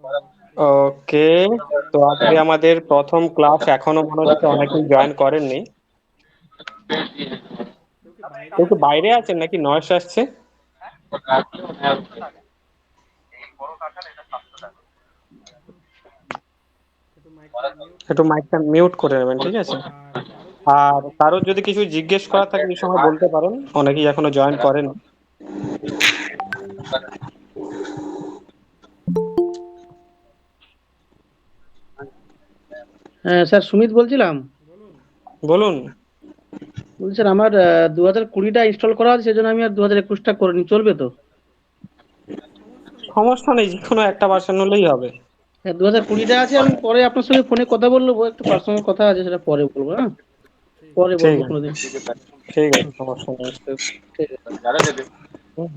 ওকে, তো আজকে আমাদের প্রথম ক্লাস। এখনো মনে হচ্ছে অনেকেই জয়েন করেননি। কেউ কি বাইরে আছেন নাকি নয়েস আসছে? একটু মাইকটা মিউট করে নেবেন, ঠিক আছে? আর কারোর যদি কিছু জিজ্ঞেস করা থাকে এই সময় বলতে পারেন, অনেকেই এখনো জয়েন করেন। হ্যাঁ স্যার, সুমিত বলছিলাম। বলুন। বলছি স্যার, আমার 2020টা ইনস্টল করা আছে, সেজন্য আমি আর 2021টা করিনি। চলবে তো? সমস্যা নেই, যে কোনো একটা ভার্সন হলেই হবে। হ্যাঁ, 2020টা আছে। আমি পরে আপনার সঙ্গে ফোনে কথা বলবো, একটু পার্সোনাল কথা আছে, সেটা পরে বলবো। হ্যাঁ, পরে ঠিক বলবো আছে, কোনোদিন। ঠিক আছে, সমস্যা নেই। ঠিক আছে। হুম।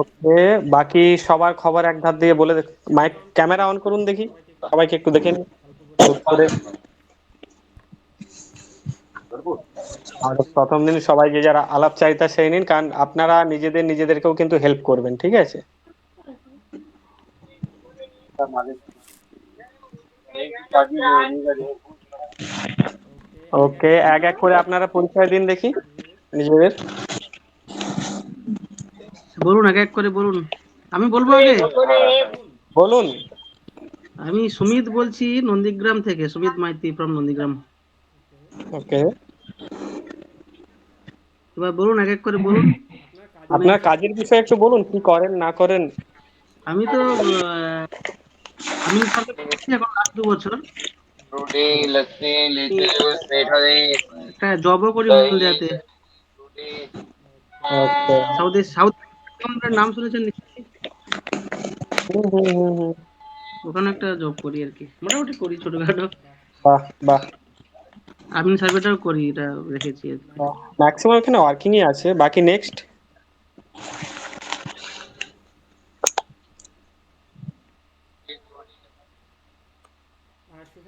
ওকে, বাকি সবার খবর এক ধার দিয়ে বলে মাইক ক্যামেরা অন করুন দেখি, সবাইকে একটু দেখে নিন হুট করে। আর প্রথম দিন সবাই যে যারা আলাপচারিতা সেই নিন, কারণ আপনারা নিজেদেরকেও কিন্তু হেল্প করবেন, ঠিক আছে? ওকে, এক এক করে আপনারা পরিচয় দিন দেখি নিজেদের। বলুন, এক এক করে বলুন। আমি বলবো আগে। বলুন। আমি সুমিত বলছি, নন্দীগ্রাম থেকে। সুমিত মাইতি ফ্রম নন্দীগ্রাম। ওকে, এবার বলুন, এক এক করে বলুন। মানে আপনার কাজের বিষয়ে একটু বলুন, কি করেন না করেন। আমি তো আমি সার্ভে করছি এখন লাস্ট 2 বছর। फ्रूटी लस्सी আমি लीची जूस मीठा दही একটা জবও করি दही হলদিয়াতে। फ्रूटी ওকে। সাউথ নাম শুনেছেন নিশ্চয়ই? হুম হুম হুম হুম। ওখানে একটা জব করি আর কি, মোটামুটি করি ছোটখাটো। বাহ বাহ আমিন সার্ভেটাও করি, এটা রেখেছি আর কি। বাহ, ম্যাক্সিমাম এখানে ওয়ার্কিংই আছে। বাকি নেক্সট।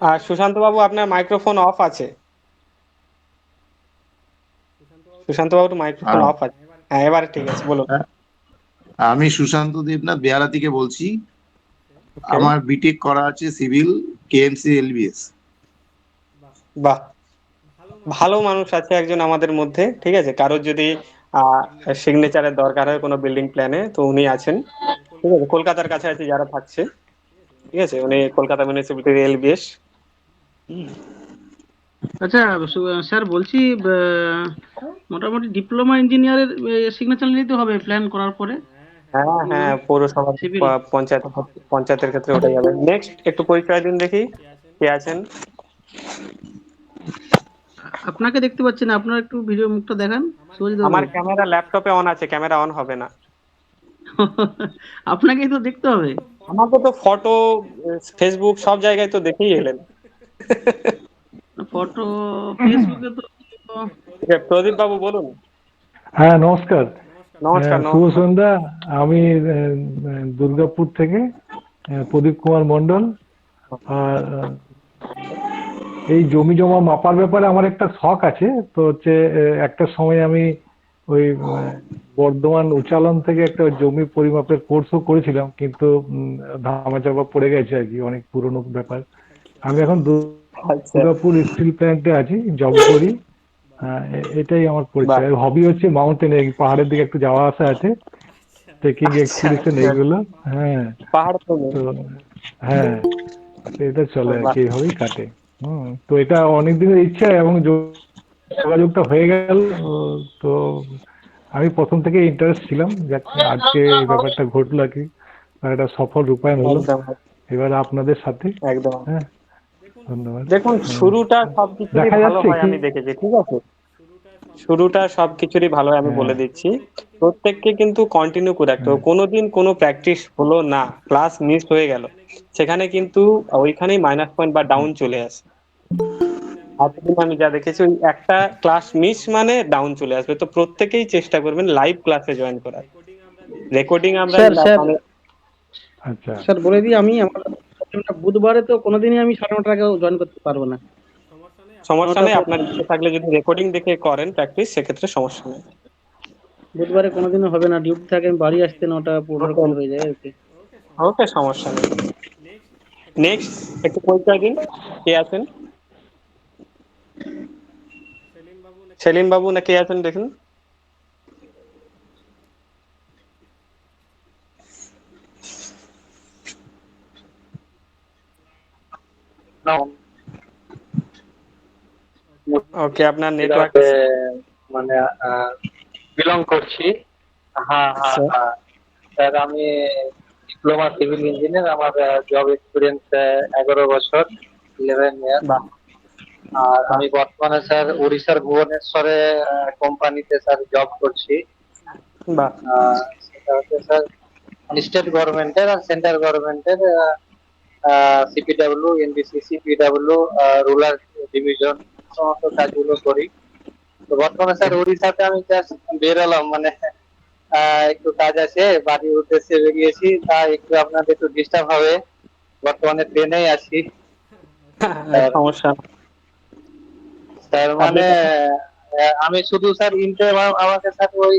আর সুশান্ত বাবু, আপনার মাইক্রোফোন অফ আছে। সুশান্ত বাবুর মাইক্রোফোন আ- অফ আছে। হ্যাঁ, এবারে ঠিক আছে, বলুন। আমি সুশান্ত দেবনাথ বেহালা থেকে বলছি। ওকে। আমার বিটেক করা আছে সিভিল, কেএমসি এলবিএস। বাহ, ভালো মানুষ আছে একজন আমাদের মধ্যে, ঠিক আছে? কারোর যদি সিগনেচারের দরকার হয় কোনো বিল্ডিং প্ল্যানে, তো উনি আছেন, ঠিক আছে? কলকাতার কাছাকাছি যারা থাকছে, ঠিক আছে, উনি কলকাতা মিউনিসিপ্যালিটির এলবিএস। আচ্ছা, স্যার বলছি, মোটামুটি ডিপ্লোমা ইঞ্জিনিয়ারের সিগনেচার নিতে হবে প্ল্যান করার পরে। হ্যাঁ হ্যাঁ, পৌরসভা সিভিল। পঞ্চায়েত, পঞ্চায়েতের ক্ষেত্রে ওটাই হবে। নেক্সট, একটু পরিচয় দিন দেখি, কে আছেন? আপনাকে দেখতে পাচ্ছি না, আপনার একটু ভিডিও মুখটা দেখান, সুজিত বাবু। আমার ক্যামেরা ল্যাপটপে অন আছে, ক্যামেরা অন হবে না। আপনাকেই তো দেখতে হবে। আমাকে তো ফটো, ফেসবুক সব জায়গায় তো দেখেই এলেন। ফটো ফেসবুকে তো। ঠিক আছে, প্রদীপ বাবু বলুন। হ্যাঁ, নমস্কার। নমস্কার শুভ নমস্কার। সন্ধ্যা। আমি দুর্গাপুর থেকে প্রদীপ কুমার মণ্ডল। আর এই জমি জমা মাপার ব্যাপারে আমার একটা শখ আছে। তো হচ্ছে একটা সময় আমি ওই বর্ধমান উচ্চালন থেকে একটা জমি পরিমাপের কোর্সও করেছিলাম, কিন্তু ধামাচাপা পড়ে গেছে আর কি, অনেক পুরনো ব্যাপার। আমি এখন আচ্ছা। দুর্গাপুর স্টিল প্ল্যান্টে আছি, জব করি। এটাই আমার বাহ। পরিচয়। হবি হচ্ছে মাউন্টেনিয়ারিং, পাহাড়ের দিকে একটু যাওয়া আসা আছে, ট্রেকিং আচ্ছা এক্সপিডিশন আচ্ছা, এইগুলো। হ্যাঁ। পাহাড় তো নেই। তো হ্যাঁ, তো এটা চলে আর বাহ। কি, এইভাবেই কাটে। তো এটা অনেক দিনের ইচ্ছা এবং যোগাযোগটা হয়ে গেল। তো আমি প্রথম থেকে ইন্টারেস্ট ছিলাম, যাক আজকে এই ব্যাপারটা ঘটলো আর কি, আর একটা সফল রূপায়ণ হলো একদম এবার আপনাদের সাথে। একদম। হ্যাঁ, ধন্যবাদ। দেখুন, শুরুটা সবকিছুরই দেখা ভালো যাচ্ছে হয় কি? আমি দেখেছি, ঠিক আছে? শুরুটা সবকিছুরই ভালো হয়, আমি হ্যাঁ। বলে দিচ্ছি। প্রত্যেককে কিন্তু কন্টিনিউ করে রাখতে হ্যাঁ। হবে। কোনোদিন কোনো প্র্যাকটিস হলো না, ক্লাস মিস হয়ে গেল, সেখানে কিন্তু ওইখানেই মাইনাস পয়েন্ট বা ডাউন চলে আসে। এতদিন আমি যা দেখেছি, ওই একটা ক্লাস মিস মানে ডাউন চলে আসবে। তো প্রত্যেকেই চেষ্টা করবেন লাইভ ক্লাসে জয়েন করার। রেকর্ডিং আমরা স্যার স্যার মানে আচ্ছা। স্যার বলে দিই, আমি আমার প্রবলেমটা বুধবারে, তো কোনোদিনই আমি 9:30টার আগে জয়েন করতে পারবো না। সমস্যা নটার নেই, পর আপনার ইচ্ছে থাকলে যদি রেকর্ডিং দেখে করেন প্র্যাকটিস, সেক্ষেত্রে সমস্যা নেই। বুধবারে কোনোদিনও হবে না, ডিউটি থাকে, আমি বাড়ি আসতে 9:15 ওকে, 20 হয়ে যায় আর কি। ওকে, সমস্যা নেই। নেক্সট একটু পরিচয় দিন, কে আছেন? সেলিম বাবু না কে আছেন দেখুন। ওকে, আপনার নেটওয়ার্ক। জেলাতে মানে বিলং করছি। হ্যাঁ হ্যাঁ আচ্ছা, হ্যাঁ স্যার, আমি ডিপ্লোমা সিভিল ইঞ্জিনিয়ার। আমার জব এক্সপিরিয়েন্স 11 বছর, 11 ইয়ার। বাহ আর বাহ আমি বর্তমানে স্যার উড়িষ্যার ভুবনেশ্বরে কোম্পানিতে স্যার জব করছি। বাহ। সেটা হচ্ছে স্যার স্টেট গভর্নমেন্টের আর সেন্ট্রাল গভর্নমেন্টের সিপিডাব্লিউ, এনবিসিসি, পিডাব্লিউ, রুরাল ডিভিশন সমস্ত কাজগুলো করি। তো বর্তমানে স্যার উড়িষ্যাতে আমি জাস্ট বেরোলাম, মানে একটু কাজ আছে, বাড়ির উদ্দেশ্যে বেরিয়েছি, তাই একটু আপনাদের একটু ডিস্টার্ব হবে। বর্তমানে ট্রেনেই আছি স্যার। সমস্যা না। স্যার আপনি মানে আমি শুধু স্যার আমাকে স্যার ওই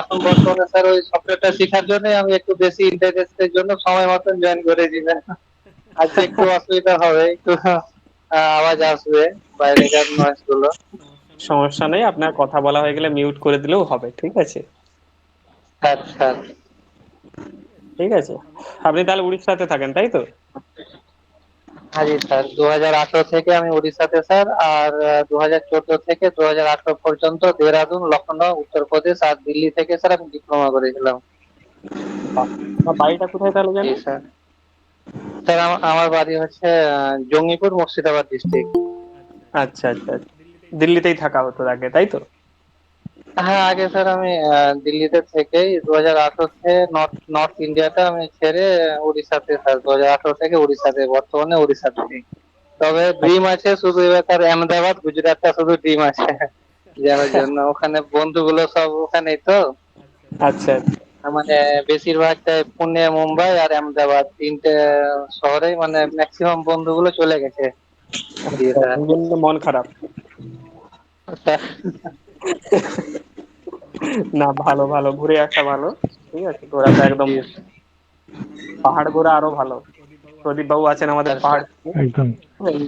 এখন বর্তমানে স্যার ওই সফটওয়্যারটা শেখার জন্য আমি একটু বেশি ইন্টারেস্টের জন্য সময় মতন জয়েন করে দিবেন। আজকে একটু অসুবিধা হবে, একটু আওয়াজ আসবে, বাইরেকার নয়েজ গুলো। সমস্যা নেই, আপনার কথা বলা হয়ে গেলে মিউট করে দিলেও হবে, ঠিক আছে? স্যার স্যার ঠিক আছে, আপনি তাহলে উড়িষ্যাতে থাকেন, তাই তো? হ্যাঁ জি স্যার, 2018 থেকে আমি উড়িষ্যাতে স্যার, আর 2014 থেকে 2018 পর্যন্ত দেহরাদুন, লখনৌ, উত্তরপ্রদেশ আর দিল্লি থেকে স্যার আমি ডিপ্লোমা করেছিলাম। বাহ। আপনার বাড়িটা কোথায় তাহলে জি জানেন? স্যার। স্যার আমার বাড়ি হচ্ছে জঙ্গিপুর, মুর্শিদাবাদ ডিস্ট্রিক্ট। আচ্ছা আচ্ছা আচ্ছা। দিল্লিতেই থাকা হতো আগে, তাই তো? হ্যাঁ, আগে স্যার আমি দিল্লিতে থেকেই 2018 থেকে নর্থ নর্থ ইন্ডিয়াটা আমি ছেড়ে উড়িষ্যাতে স্যার, 2018 থেকে উড়িষ্যাতে, বর্তমানে উড়িষ্যাতে নেই। তবে ড্রিম আছে শুধু, এবার স্যার আহমেদাবাদ, গুজরাটটা শুধু ড্রিম আছে যাওয়ার জন্য। ওখানে বন্ধুগুলো সব ওখানেই তো, আচ্ছা মানে বেশিরভাগটাই পুনে, মুম্বাই আর আহমেদাবাদ, তিনটে শহরেই মানে ম্যাক্সিমাম বন্ধুগুলো চলে গেছে। জি আচ্ছা, স্যার। এই জন্য মন খারাপ। না, ভালো ভালো, ঘুরে আসা ভালো। ঠিক আছে, ঘোরাটা একদম, জি পাহাড় ঘোরা আরো ভালো। প্রদীপ বাবু আছেন আমাদের স্যার। পাহাড়। একদম।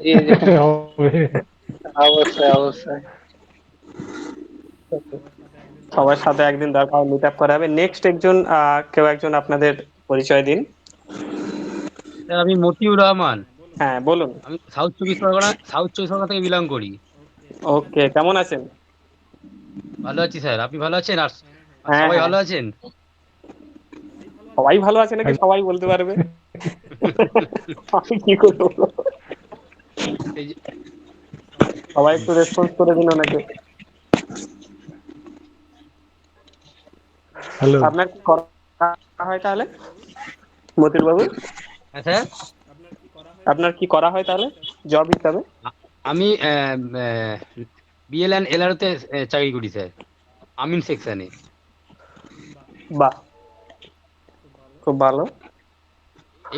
জি জি, হবে। অবশ্যই অবশ্যই। সবার সাথে একদিন দরকার মিট আপ করা হবে। নেক্সট একজন কেউ একজন আপনাদের পরিচয় দিন। স্যার আমি মতিউর রহমান। হ্যাঁ, বলুন। আমি সাউথ চব্বিশ পরগনা থেকে বিলং করি। ওকে, কেমন আছেন? ভালো আছি স্যার, আপনি ভালো আছেন? আর হ্যাঁ সবাই হ্যাঁ, ভালো আছেন? সবাই ভালো আছে নাকি সবাই বলতে পারবে? আমি কি করবো? এই যে- সবাই একটু রেসপন্স করে দিন ওনাকে। হ্যালো। আপনার কি করা হয় তাহলে, মতির বাবু? হ্যাঁ স্যার, আপনার কি করা হয় তাহলে জব হিসাবে? আমি বিএল অ্যান্ড এলআরতে চাকরি করি স্যার, আমিন সেকশনে। বাহ, খুব ভালো।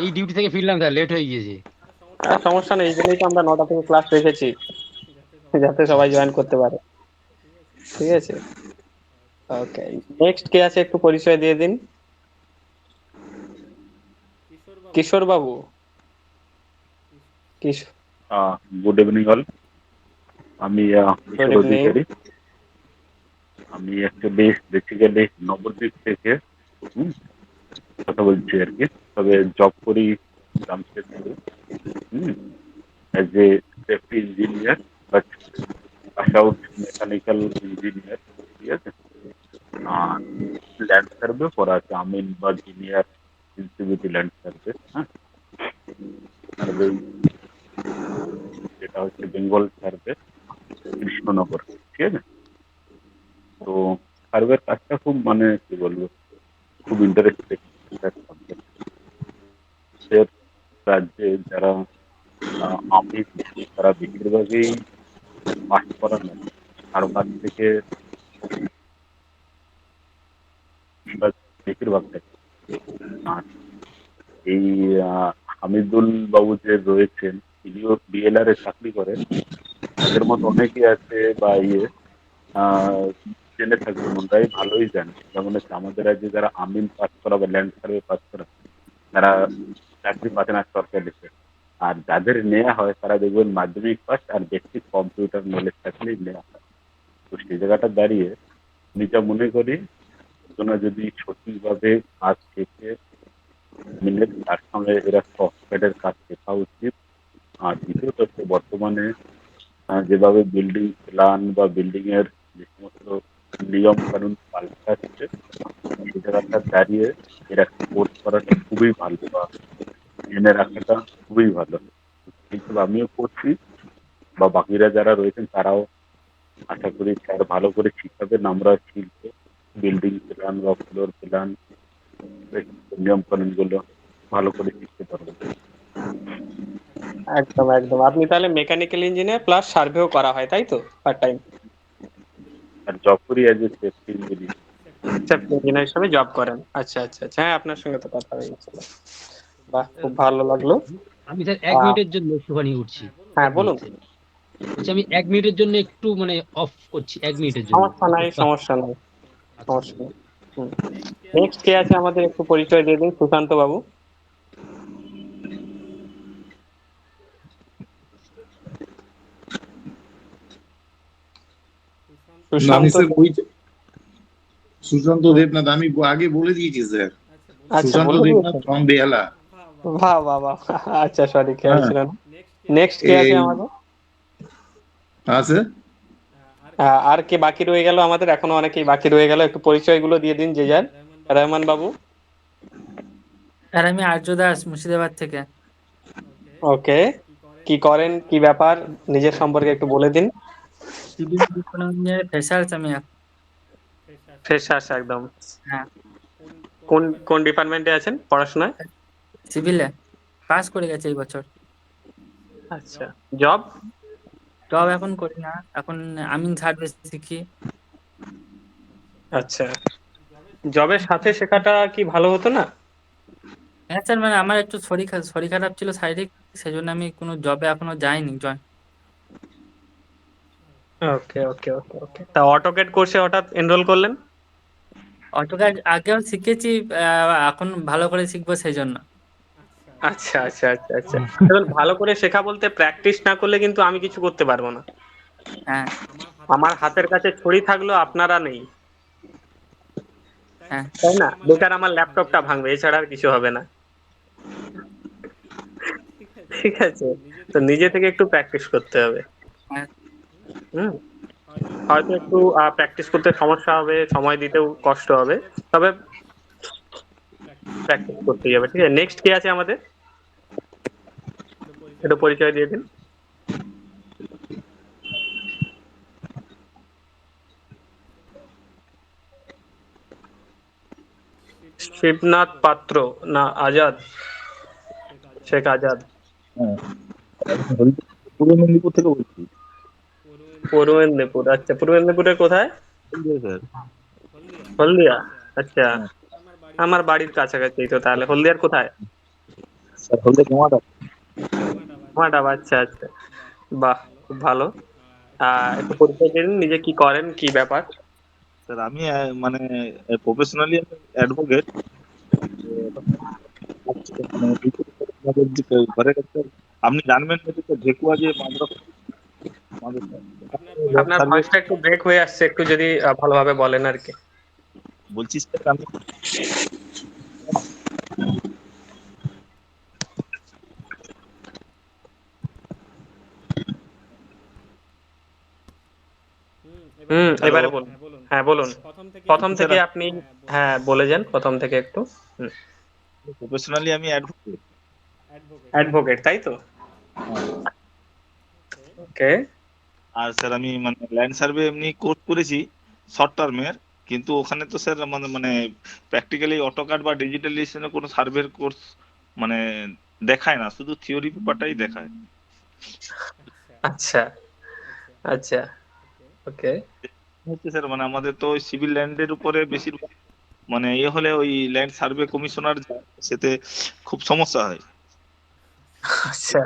এই ডিউটি থেকে ফিরলাম স্যার, লেট হয়ে গিয়েছে। সমস্যা নেই, এই জন্যই তো আমরা 9টা থেকে ক্লাস রেখেছি, যাতে সবাই জয়েন করতে পারে। ঠিক আছে, ওকে। নেক্সট কে আছে একটু পরিচয় দিয়ে দিন। কিশোর বাবু। কিশোর, গুড ইভিনিং অল। আমি গুড কিশোর ইভিনিং। অধিকারী। আমি অ্যাকচুয়ালি বেসিক্যালি নবদ্বীপ থেকে হুম, কথা বলছি আর কি। তবে জব করি জামশেদপুরে as a safety engineer, but pass out mechanical engineer. ঠিক আছে, আর ল্যান্ড সার্ভে করা আছে, আমিন বা জিনিয়ার ইনসিকিউরিটি ল্যান্ড সার্ভে। হ্যাঁ, সার্ভে যেটা হচ্ছে বেঙ্গল সার্ভে, কৃষ্ণনগর। ঠিক আছে, তো সার্ভের কাজটা খুব মানে কি বলবো, খুব ইন্টারেস্টিং একটা সাবজেক্ট। রাজ্যে যারা আমি, তারা বেশিরভাগই পাস করা নয়, কারো কাছ থেকে বেশিরভাগটাই। আর এই হামিদুল বাবু যে রয়েছেন, তিনিও বিএলআর এ চাকরি করে। তাদের মতো অনেকেই আছে বা আহ, জেনে থাকবেন, ওনারাই ভালোই জানে। যেমন হচ্ছে আমাদের রাজ্যে যারা আমিন পাস করা বা ল্যান্ড সার্ভে পাস করা, তারা চাকরি পাচ্ছে না সরকারিতে। আর যাদের নেওয়া হয় তারা দেখবেন মাধ্যমিক পাস আর বেসিক কম্পিউটার নলেজ থাকলেই নেওয়া হয়। তো সেই জায়গাটা দাঁড়িয়ে আমি যা মনে করি, ওনারা যদি সঠিকভাবে কাজ শেখে মিলে তার সঙ্গে এরা সফটওয়্যারের কাজ শেখা উচিত। আর দ্বিতীয়ত হচ্ছে বর্তমানে যেভাবে বিল্ডিং প্ল্যান বা বিল্ডিং এর যে সমস্ত নিয়ম কানুন পাল্টাচ্ছে, সেই জায়গাটা দাঁড়িয়ে এর একটা কোর্স করাটা খুবই ভালো বা জেনে রাখাটা খুবই ভালো। কিন্তু আমিও করছি বা বাকিরা যারা রয়েছেন তারাও আশা করি স্যার ভালো করে শিখাবেন, আমরা শিখবো বিল্ডিং প্ল্যান বা ফ্লোর প্ল্যান নিয়ম কানুন গুলো ভালো করে শিখতে পারবো। একদম একদম। আপনি তাহলে মেকানিক্যাল ইঞ্জিনিয়ার প্লাস সার্ভেও করা হয়, তাই তো, পার্ট টাইম? আর জব করি as a safety engineer. Safety engineer হিসেবে জব করেন। আচ্ছা আচ্ছা আচ্ছা, হ্যাঁ আপনার সঙ্গে তো কথা হয়ে গেছিল। বাহ, খুব ভালো লাগলো। আমি স্যার 1 মিনিটের জন্য একটুখানি উঠছি। হ্যাঁ 1 বলুন। Minute sir. বলছি আমি 1 মিনিটের জন্য একটু মানে অফ করছি 1 মিনিটের জন্য। সমস্যা নাই সমস্যা নাই সমস্যা নেই। নেক্সট কে আছে আমাদের একটু পরিচয় দিয়ে দিন, সুশান্ত বাবু। না, আমি সুশান্ত। স্যার সুশান্ত দেবনাথ, আমি আগে বলে দিয়েছি স্যার। আচ্ছা, সুশান্ত বলে দেবনাথ দিয়েছেন। ফ্রম বেহালা। বাহ বাহ বাহ। আচ্ছা সরি, খেয়াল হ্যাঁ, ছিল না। নেক্সট কে আছে এই আমাদের? আছে। আর কে বাকি রয়ে গেল আমাদের? এখনো অনেকেই বাকি রয়ে গেল, একটু পরিচয়গুলো দিয়ে দিন যে যার। রহমান বাবু। আর আমি আর্য দাস মুর্শিদাবাদ থেকে। ওকে, কি করেন, কি ব্যাপার, নিজের সম্পর্কে একটু বলে দিন। সিভিল ইঞ্জিনিয়ার ফ্রেশার্স আমি ফ্রেশার্স একদম। হ্যাঁ, কোন কোন ডিপার্টমেন্টে আছেন পড়াশোনায়? সিভিলে পাস করে গেছে এই বছর। আচ্ছা, জব? জব এখন করি না, এখন আমিন সার্ভিস শিখি। আচ্ছা, জবের সাথে শেখাটা কি ভালো হতো না? হ্যাঁ স্যার, মানে আমার একটু শরীর খারাপ ছিল শারীরিক, সেজন্য আমি কোনো জবে এখনো যাইনি জয়েন। ওকে ওকে ওকে ওকে। তা অটোক্যাড কোর্সে হঠাৎ এনরোল করলেন? অটোক্যাড আগেও শিখেছি, এখন ভালো করে শিখবো সেই জন্য। আচ্ছা আচ্ছা আচ্ছা আচ্ছা। এবার ভালো করে শেখা বলতে প্র্যাকটিস না করলে কিন্তু আমি কিছু করতে পারবো না। হ্যাঁ আমার হাতের কাছে ছড়ি থাকলেও আপনারা নেই, হ্যাঁ তাই না? বেকার আমার ল্যাপটপটা ভাঙবে, এছাড়া আর কিছু হবে না। ঠিক আছে, তো নিজে থেকে একটু প্র্যাকটিস করতে হবে। হ্যাঁ হুম। হয়তো একটু প্র্যাকটিস করতে সমস্যা হবে, সময় দিতেও কষ্ট হবে, তবে প্র্যাকটিস করতেই হবে। ঠিক আছে, নেক্সট কে আছে আমাদের? একটু পরিচয় দিয়ে দিন। শিবনাথ পাত্র না আজাদ? শেখ আজাদ। হ্যাঁ, আমি পূর্ব মেদিনীপুর থেকে বলছি। পূর্ব মেদিনীপুর। আচ্ছা, পূর্ব মেদিনীপুরের কোথায়? স্যার, হলদিয়া। আচ্ছা, হ্যাঁ আমার বাড়ির কাছাকাছি তো। তাহলে হলদিয়ার কোথায়? স্যার, হলদিয়া জমাটা। মাডাবা। আচ্ছা আচ্ছা, বাহ, খুব ভালো। একটু পরিচয় দিন, নিজে কি করেন, কি ব্যাপার? স্যার আমি মানে প্রফেশনালি আমি অ্যাডভোকেট। ঘরে একটা আপনি জানবেন না যে ঢেকুয়া যে আপনার ভয়েসটা একটু ব্রেক হয়ে আসছে, একটু যদি ভালোভাবে বলেন আর কি। বলছি স্যার আমি এবারে বলুন। হ্যাঁ বলুন, প্রথম থেকে স্যার আপনি। হ্যাঁ বলে যান প্রথম থেকে একটু। প্রফেশনালি আমি অ্যাডভোকেট। অ্যাডভোকেট, তাই তো? ওকে। আর স্যার আমি মানে ল্যান্ড সার্ভে এমনি কোর্স করেছি শর্ট টার্মের, কিন্তু ওখানে তো স্যার মানে মানে প্র্যাকটিক্যালি অটোকাড বা ডিজিটালাইজেশনের কোনো সার্ভের কোর্স মানে দেখায় না, শুধু থিওরি পেপারটাই দেখায়। আচ্ছা আচ্ছা, ওকে। হচ্ছে স্যার মানে আমাদের তো ওই সিভিল ল্যান্ডের উপরে বেশিরভাগ মানে ইয়ে হলে ওই ল্যান্ড সার্ভে কমিশনার যায়, সেতে খুব সমস্যা হয়। আচ্ছা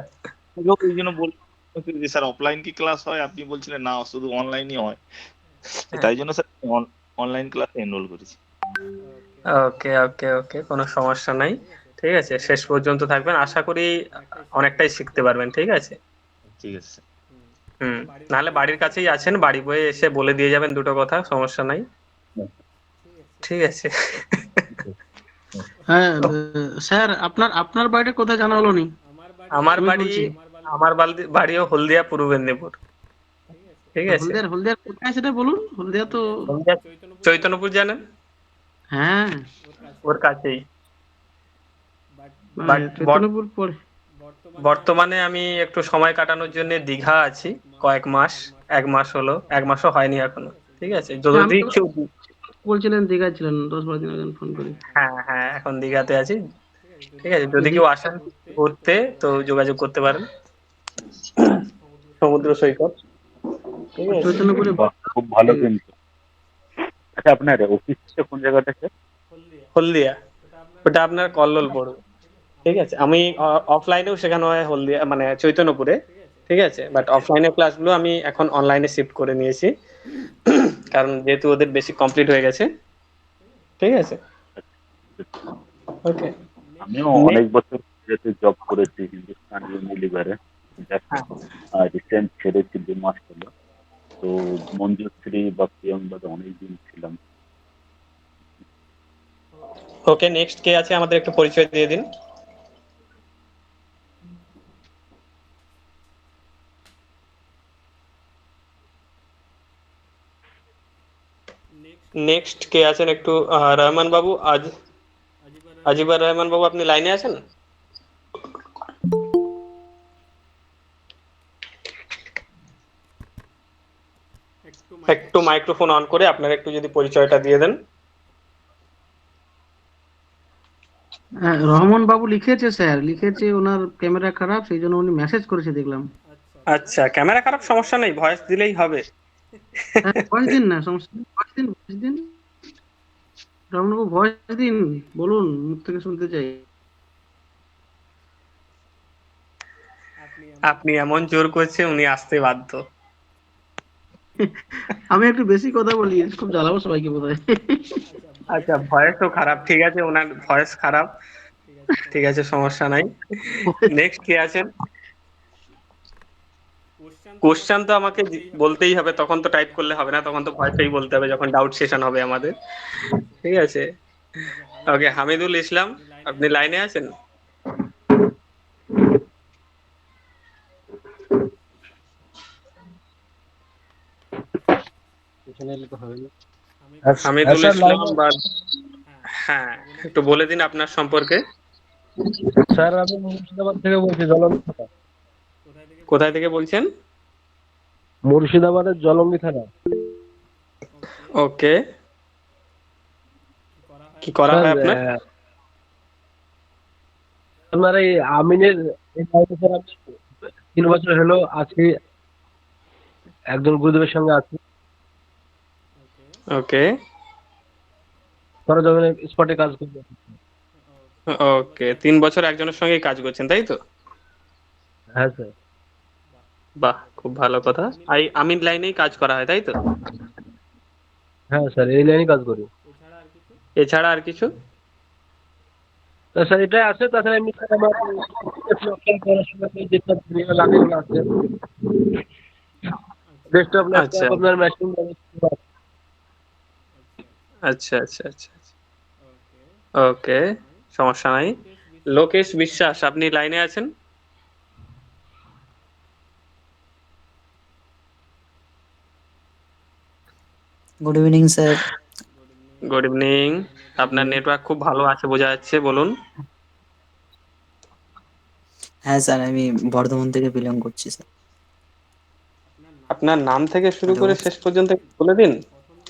ওই জন্য বলছি যে স্যার অফলাইন কি ক্লাস হয়, আপনি বলছিলেন না শুধু অনলাইনই হয়, তাই জন্য স্যার অনলাইন ক্লাসে এনরোল করেছি। ওকে ওকে ওকে, কোনো সমস্যা নাই। ঠিক আছে, শেষ পর্যন্ত থাকবেন, আশা করি অনেকটাই শিখতে পারবেন। ঠিক আছে। ঠিক আছে। হুম। নাহলে বাড়ির কাছেই আছেন, বাড়ি বয়ে এসে বলে দিয়ে যাবেন দুটো কথা, সমস্যা নাই। ঠিক আছে। হ্যাঁ স্যার, আপনার আপনার বাড়িটা কোথায় জানা হলো নি? আমার আমি বাড়ি, বলছি। বাড়িও হলদিয়া, পূর্ব মেদিনীপুর। ঠিক আছে। হলদিয়ার হলদিয়ার কোথায় সেটা বলুন, হলদিয়া তো। হলদিয়া চৈতন্যপুর জানেন? হ্যাঁ, ওর কাছেই। মানে বাট চৈতন্যপুর পরে। বর্তমানে আমি একটু সময় কাটানোর জন্য দীঘা আছি, কয়েক মাস, 1 মাস হলো, 1 মাসও হয়নি এখনো। ঠিক আছে, হ্যাঁ, আমি যদি তো কেউ, বলছিলেন দীঘায় ছিলেন, 10-12 দিন আগে ফোন করি। হ্যাঁ হ্যাঁ, এখন দীঘাতে আছি। ঠিক আছে, যদি কেউ দীঘা আসেন ঘুরতে তো যোগাযোগ করতে পারেন, সমুদ্র সৈকত। ঠিক আছে। চৈতন্যপুরে বাহ, খুব ভালো কিন্তু। আচ্ছা, আপনার অফিসটা কোন জায়গাটা স্যার? হলদিয়া, ওটা আপনার কল্লোল পড়বে। ঠিক আছে, আমি অফলাইনেও শেখানো হয় হলদিয়া মানে চৈতন্যপুরে। ঠিক আছে, বাট অফলাইনের ক্লাসগুলো আমি এখন অনলাইনে শিফট করে নিয়েছি, কারণ যেহেতু ওদের বেসিক কমপ্লিট হয়ে গেছে। ঠিক আছে। ওকে। আমিও অনেক বছর যেতে জব করেছি হিন্দুস্তান ইউনিলিভারে, রিসেন্ট ছেড়েছি 2 মাস হলো। তো মঞ্জুশ্রী বা প্রিয়ঙ্কাতে অনেকদিন ছিলাম। ওকে, নেক্সট কে আছে আমাদের একটু পরিচয় দিয়ে দিন। নেক্সট কে আছেন একটু, রহমান বাবু, আজিবার রহমান বাবু, আপনি লাইনে আছেন? একটু মাইক্রোফোন অন করে আপনার একটু যদি পরিচয়টা দিয়ে দেন। হ্যাঁ, রহমান বাবু লিখেছে স্যার, লিখেছে ওনার ক্যামেরা খারাপ, সেই জন্য উনি মেসেজ করেছে দেখলাম। আচ্ছা, ক্যামেরা খারাপ, সমস্যা নেই, ভয়েস দিলেই হবে। হ্যাঁ, ভয়েস দিন না, সমস্যা নেই, ভয়েস দিন, ভয়েস দিন। রহমান বাবু ভয়েস দিন, বলুন, মুখ থেকে শুনতে চাই। আপনি এমন জোর করছে উনি আসতে বাধ্য। আমি একটু বেশি কথা বলি, খুব জ্বালাবো সবাইকে বোধহয়। আচ্ছা, ভয়েসও খারাপ, ঠিক আছে, ওনার ভয়েস খারাপ, ঠিক আছে, সমস্যা নাই। নেক্সট কে আছেন? কোশ্চেন তো আমাকে বলতেই হবে, তখন তো টাইপ করলে হবে না, তখন তো ভয়েসেই বলতে হবে যখন ডাউট সেশন হবে আমাদের। ঠিক আছে। ওকে, হামিদুল ইসলাম, আপনি লাইনে আছেন? হামিদুল ইসলাম বা, হ্যাঁ, একটু বলে দিন আপনার সম্পর্কে। স্যার আমি মুর্শিদাবাদ থেকে বলছি, জলঙ্গি থানা। কোথায় থেকে বলছেন? মুর্শিদাবাদের জলঙ্গি থানা। ওকে, কি করা হয় আপনার? আপনার এই আমিনের এই বাড়িতে স্যার আমি 3 বছর হলো আছি, একজন গুরুদেবের সঙ্গে আছি, ওকে। সরজমিনে স্পটে কাজ করি। ওকে, 3 বছর একজনের সঙ্গে কাজ করছেন, তাই তো? হ্যাঁ স্যার। বাহ, খুব ভালো কথা। আমিন লাইনেই কাজ করা হয়, তাই তো? হ্যাঁ স্যার, এই লাইনে কাজ করি। এছাড়া আর কিছু? তা স্যার এটাই আছে, তাছাড়া এমনি স্যার আমার পড়াশোনা যেসব লাগে ওগুলো আছে। ডেস্কটপ, আচ্ছা ল্যাপটপ, আপনার মেশিন। আচ্ছা আচ্ছা আচ্ছা। ওকে, সমস্যা নাই। লোকেশ বিশ্বাস, আপনি লাইনে আছেন? Good evening sir. Good evening. আপনার নেটওয়ার্ক খুব ভালো আছে বোঝা যাচ্ছে, বলুন। হ্যাঁ স্যার, আমি বর্ধমান থেকে বিলং করছি স্যার। আপনার নাম থেকে শুরু হ্যালো। করে শেষ পর্যন্ত একটু বলে দিন।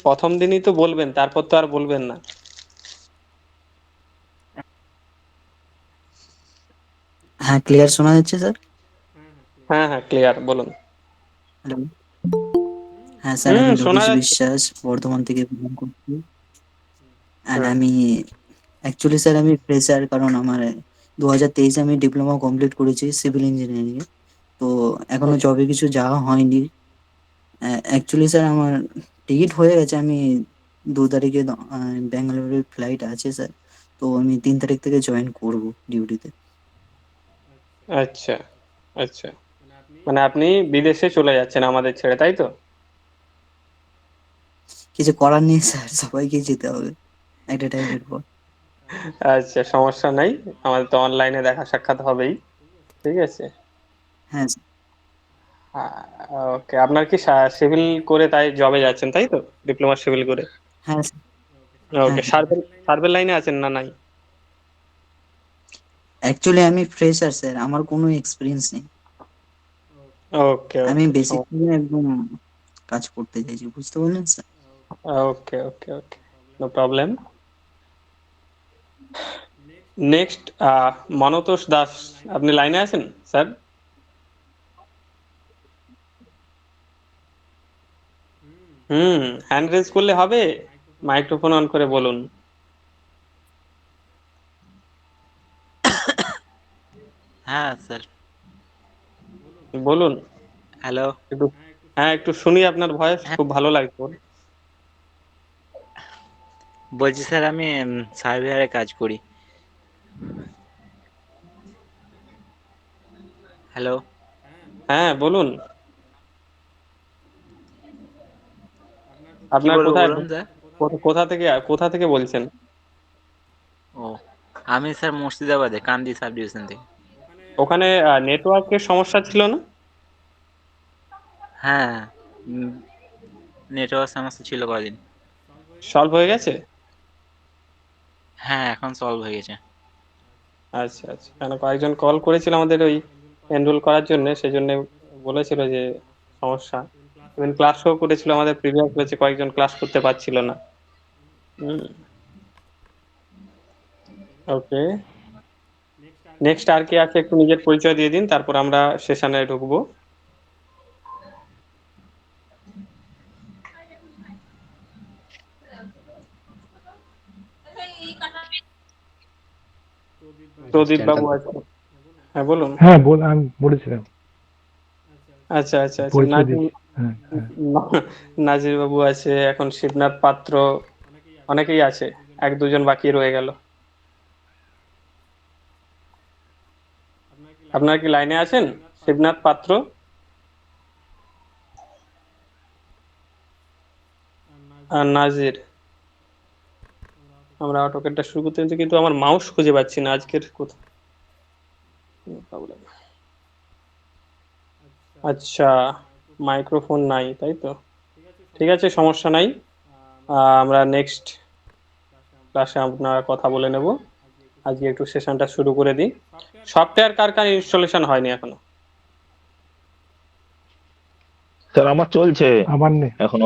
প্রথম দিনই তো বলবেন, তারপর তো আর বলবেন না। হ্যাঁ, ক্লিয়ার শোনা যাচ্ছে স্যার? হ্যাঁ হ্যাঁ, ক্লিয়ার, বলুন। হ্যালো। হ্যাঁ স্যার, আমি শোনা লোকেশ যাচ্ছে। বিশ্বাস, বর্ধমান থেকে বিলং করছি। আর হ্যাঁ। আমি অ্যাকচুয়ালি স্যার আমি ফ্রেশার, কারণ আমার 2023 আমি ডিপ্লোমা কমপ্লিট করেছি সিভিল ইঞ্জিনিয়ারিং এ। তো এখনো Okay. জবে কিছু যাওয়া হয়নি। অ্যাকচুয়ালি স্যার আমার টিকিট হয়ে গেছে, আমি 2 তারিখে ব্যাঙ্গালোরের ফ্লাইট আছে স্যার। তো তো আমি 3 তারিখ থেকে জয়েন করব ডিউটিতে। আচ্ছা, আচ্ছা। মানে আপনি বিদেশে চলে যাচ্ছেন আমাদের ছেড়ে, তাই তো? কিছু করার নেই স্যার, সবাইকে যেতে হবে একটা টাইমের পর। আচ্ছা, সমস্যা নাই। আমাদের তো অনলাইনে দেখা সাক্ষাৎ হবেই। ঠিক আছে? হ্যাঁ স্যার। ওকে। আপনার কি সিভিল করে তাই জবে যাচ্ছেন, তাই তো? ডিপ্লোমা সিভিল করে। হ্যাঁ স্যার। ওকে। হ্যাঁ সার্ভে লাইনে আছেন না নাই? অ্যাকচুয়ালি আমি ফ্রেশার স্যার, আমার কোনো এক্সপিরিয়েন্স নেই। ওকে, আমি ওকে। বেসিক থেকে একদম কাজ করতে চাইছি, বুঝতে পারলেন sir? Okay, okay, okay. No problem. Next Monotosh Das, আপনি লাইনে আছেন স্যার? হ্যান্ড রেজ করলে হবে? মাইক্রোফোন অন করে বলুন। হ্যাঁ স্যার। বলুন। হ্যালো। একটু, হ্যাঁ, একটু শুনি আপনার ভয়েস, হ্যাঁ। খুব ভালো লাগতো। বলছি স্যার আমি সার্ভেয়ারে কাজ করি। হ্যালো। হ্যাঁ, বলুন। কি আপনার বলবো কোথায়, বলুন স্যার? কোথা থেকে বলছেন? ও, আমি স্যার মুর্শিদাবাদে কান্দি সাব ডিভিশন থেকে। ওখানে নেটওয়ার্কের সমস্যা ছিল না? হ্যাঁ, নেটওয়ার্ক সমস্যা ছিল কদিন। সলভ হয়ে গেছে? হ্যাঁ, এখন সলভ হয়ে গেছে। আচ্ছা, আচ্ছা। কেন কয়েকজন কল করেছিল আমাদের ওই এনরোল করার জন্য, সেজন্য বলেছিল যে সমস্যা। ইভেন ক্লাসও করেছিল আমাদের প্রিভিয়াস ব্যাচে, কয়েকজন ক্লাস করতে পারছিল না। ওকে। নেক্সট আর কে আছে, একটু নিজের পরিচয় দিয়ে দিন, তারপর আমরা সেশনে ঢুকবো। প্রদীপ বাবু আছে। হ্যাঁ, বলুন। হ্যাঁ আমি বলেছিলাম আচ্ছা, আচ্ছা, আচ্ছা। পরিচয় দিচ্ছি। হ্যাঁ হ্যাঁ। নাজির বাবু আছে, এখন শিবনাথ পাত্র, অনেকেই আছে, 1-2 জন বাকি রয়ে গেল। আপনারা কি লাইনে আছেন? শিবনাথ পাত্র, আর নাজির। আমরা অটোকেটটা শুরু করতে হচ্ছে, কিন্তু আমার মাউস খুঁজে পাচ্ছি না আজকের কোথাও। আচ্ছা, মাইক্রোফোন নাই, তাই তো? ঠিক আছে, সমস্যা নাই। আমরা নেক্সট ক্লাসে আপনারা কথা বলে নেব। আজকে একটু সেশনটা শুরু করে দিই। সফটওয়্যার কার কার ইনস্টলেশন হয়নি এখনো? স্যার আমার চলছে আমার নেই। এখনো।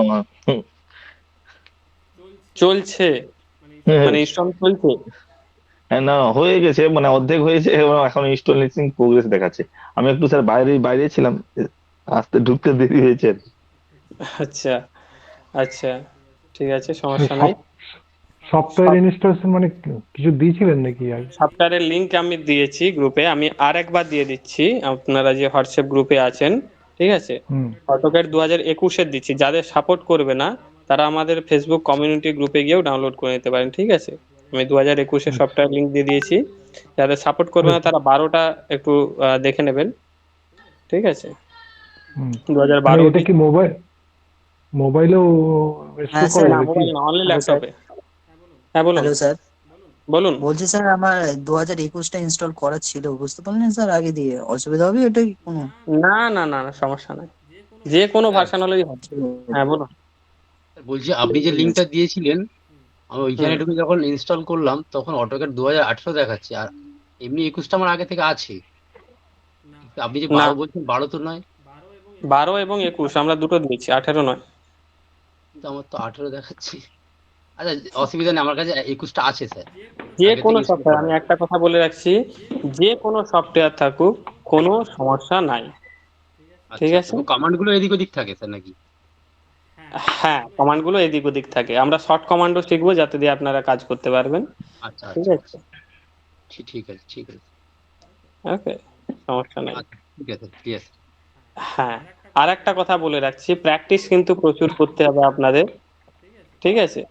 চলছে মানে ইনস্টল চলছে? হ্যাঁ, না হয়ে গেছে, মানে অর্ধেক হয়েছে এবং এখন ইনস্টলেশন প্রোগ্রেস দেখাচ্ছে। আমি একটু স্যার বাইরে ছিলাম, আসতে ঢুকতে দেরি হয়েছে। আচ্ছা, আচ্ছা, ঠিক আছে, সমস্যা নাই। সফটওয়্যার ইনস্টলেশন মানে কিছু দিয়েছিলেন নাকি আগে? সফটওয়্যারের লিংক আমি দিয়েছি গ্রুপে, আমি আরেকবার দিয়ে দিচ্ছি। আপনারা যে হোয়াটসঅ্যাপ গ্রুপে আছেন, ঠিক আছে, অটোক্যাড 2021-এর দিচ্ছি। যাদের সাপোর্ট করবে না তারা আমাদের ফেসবুক কমিউনিটি গ্রুপে গিয়েও ডাউনলোড করে নিতে পারেন, ঠিক আছে? আমি 2021-এর সফটওয়্যার লিংক দিয়ে দিয়েছি। যাদের সাপোর্ট করবে না তারা 12টা একটু দেখে নেবেন, ঠিক আছে? 2012 এটা কি মোবাইলেও হ্যাঁ করে স্যার। নাকি? অনলি ল্যাপটপে। হ্যাঁ, বলুন। Hello sir. বলুন। বলছি স্যার আমার 2021টা ইনস্টল করা ছিল, বুঝতে পারলেন স্যার? আগে দিয়ে অসুবিধা হবে এটা কি কোনো? না, না, না, না, সমস্যা নাই, যে কোনো ভার্সন হলেই হবে। হ্যাঁ, বলুন। বলছি আপনি যে লিঙ্কটা দিয়েছিলেন, আমি ওইখানে হুম। ঢুকে যখন ইনস্টল করলাম তখন অটোক্যাড 2018 দেখাচ্ছে, আর এমনি 21টা আমার আগে থেকে আছে। আপনি যে না, 12 বলছেন, 12 তো নয়। 12 এবং 21 আমরা দুটো দিয়েছি, 18 নয়। কিন্তু আমার তো 18 দেখাচ্ছে। আচ্ছা, অসুবিধা নেই, আমার কাছে 21টা আছে স্যার, যে আগে কোনো থেকে ইনস্টল সফটওয়্যার, করা আমি আছে। একটা কথা বলে রাখছি, যে কোনো সফটওয়্যার থাকুক, কোনো সমস্যা নাই, ঠিক আচ্ছা, আছে? তবু কমান্ডগুলো এদিক ওদিক থাকে স্যার নাকি? হ্যাঁ, কমান্ডগুলো এদিক ওদিক থাকে। আমরা শর্ট কমান্ডও শিখবো যাতে দিয়ে আপনারা কাজ করতে পারবেন, আচ্ছা, ঠিক আচ্ছা, আছে? ঠিক আছে, ঠিক আছে। ওকে, সমস্যা নাই। আচ্ছা, ঠিক আছে, ঠিক আছে। হ্যাঁ, আর একটা কথা বলে রাখছি, প্র্যাকটিস কিন্তু প্রচুর করতে হবে আপনাদের, ঠিক আছে?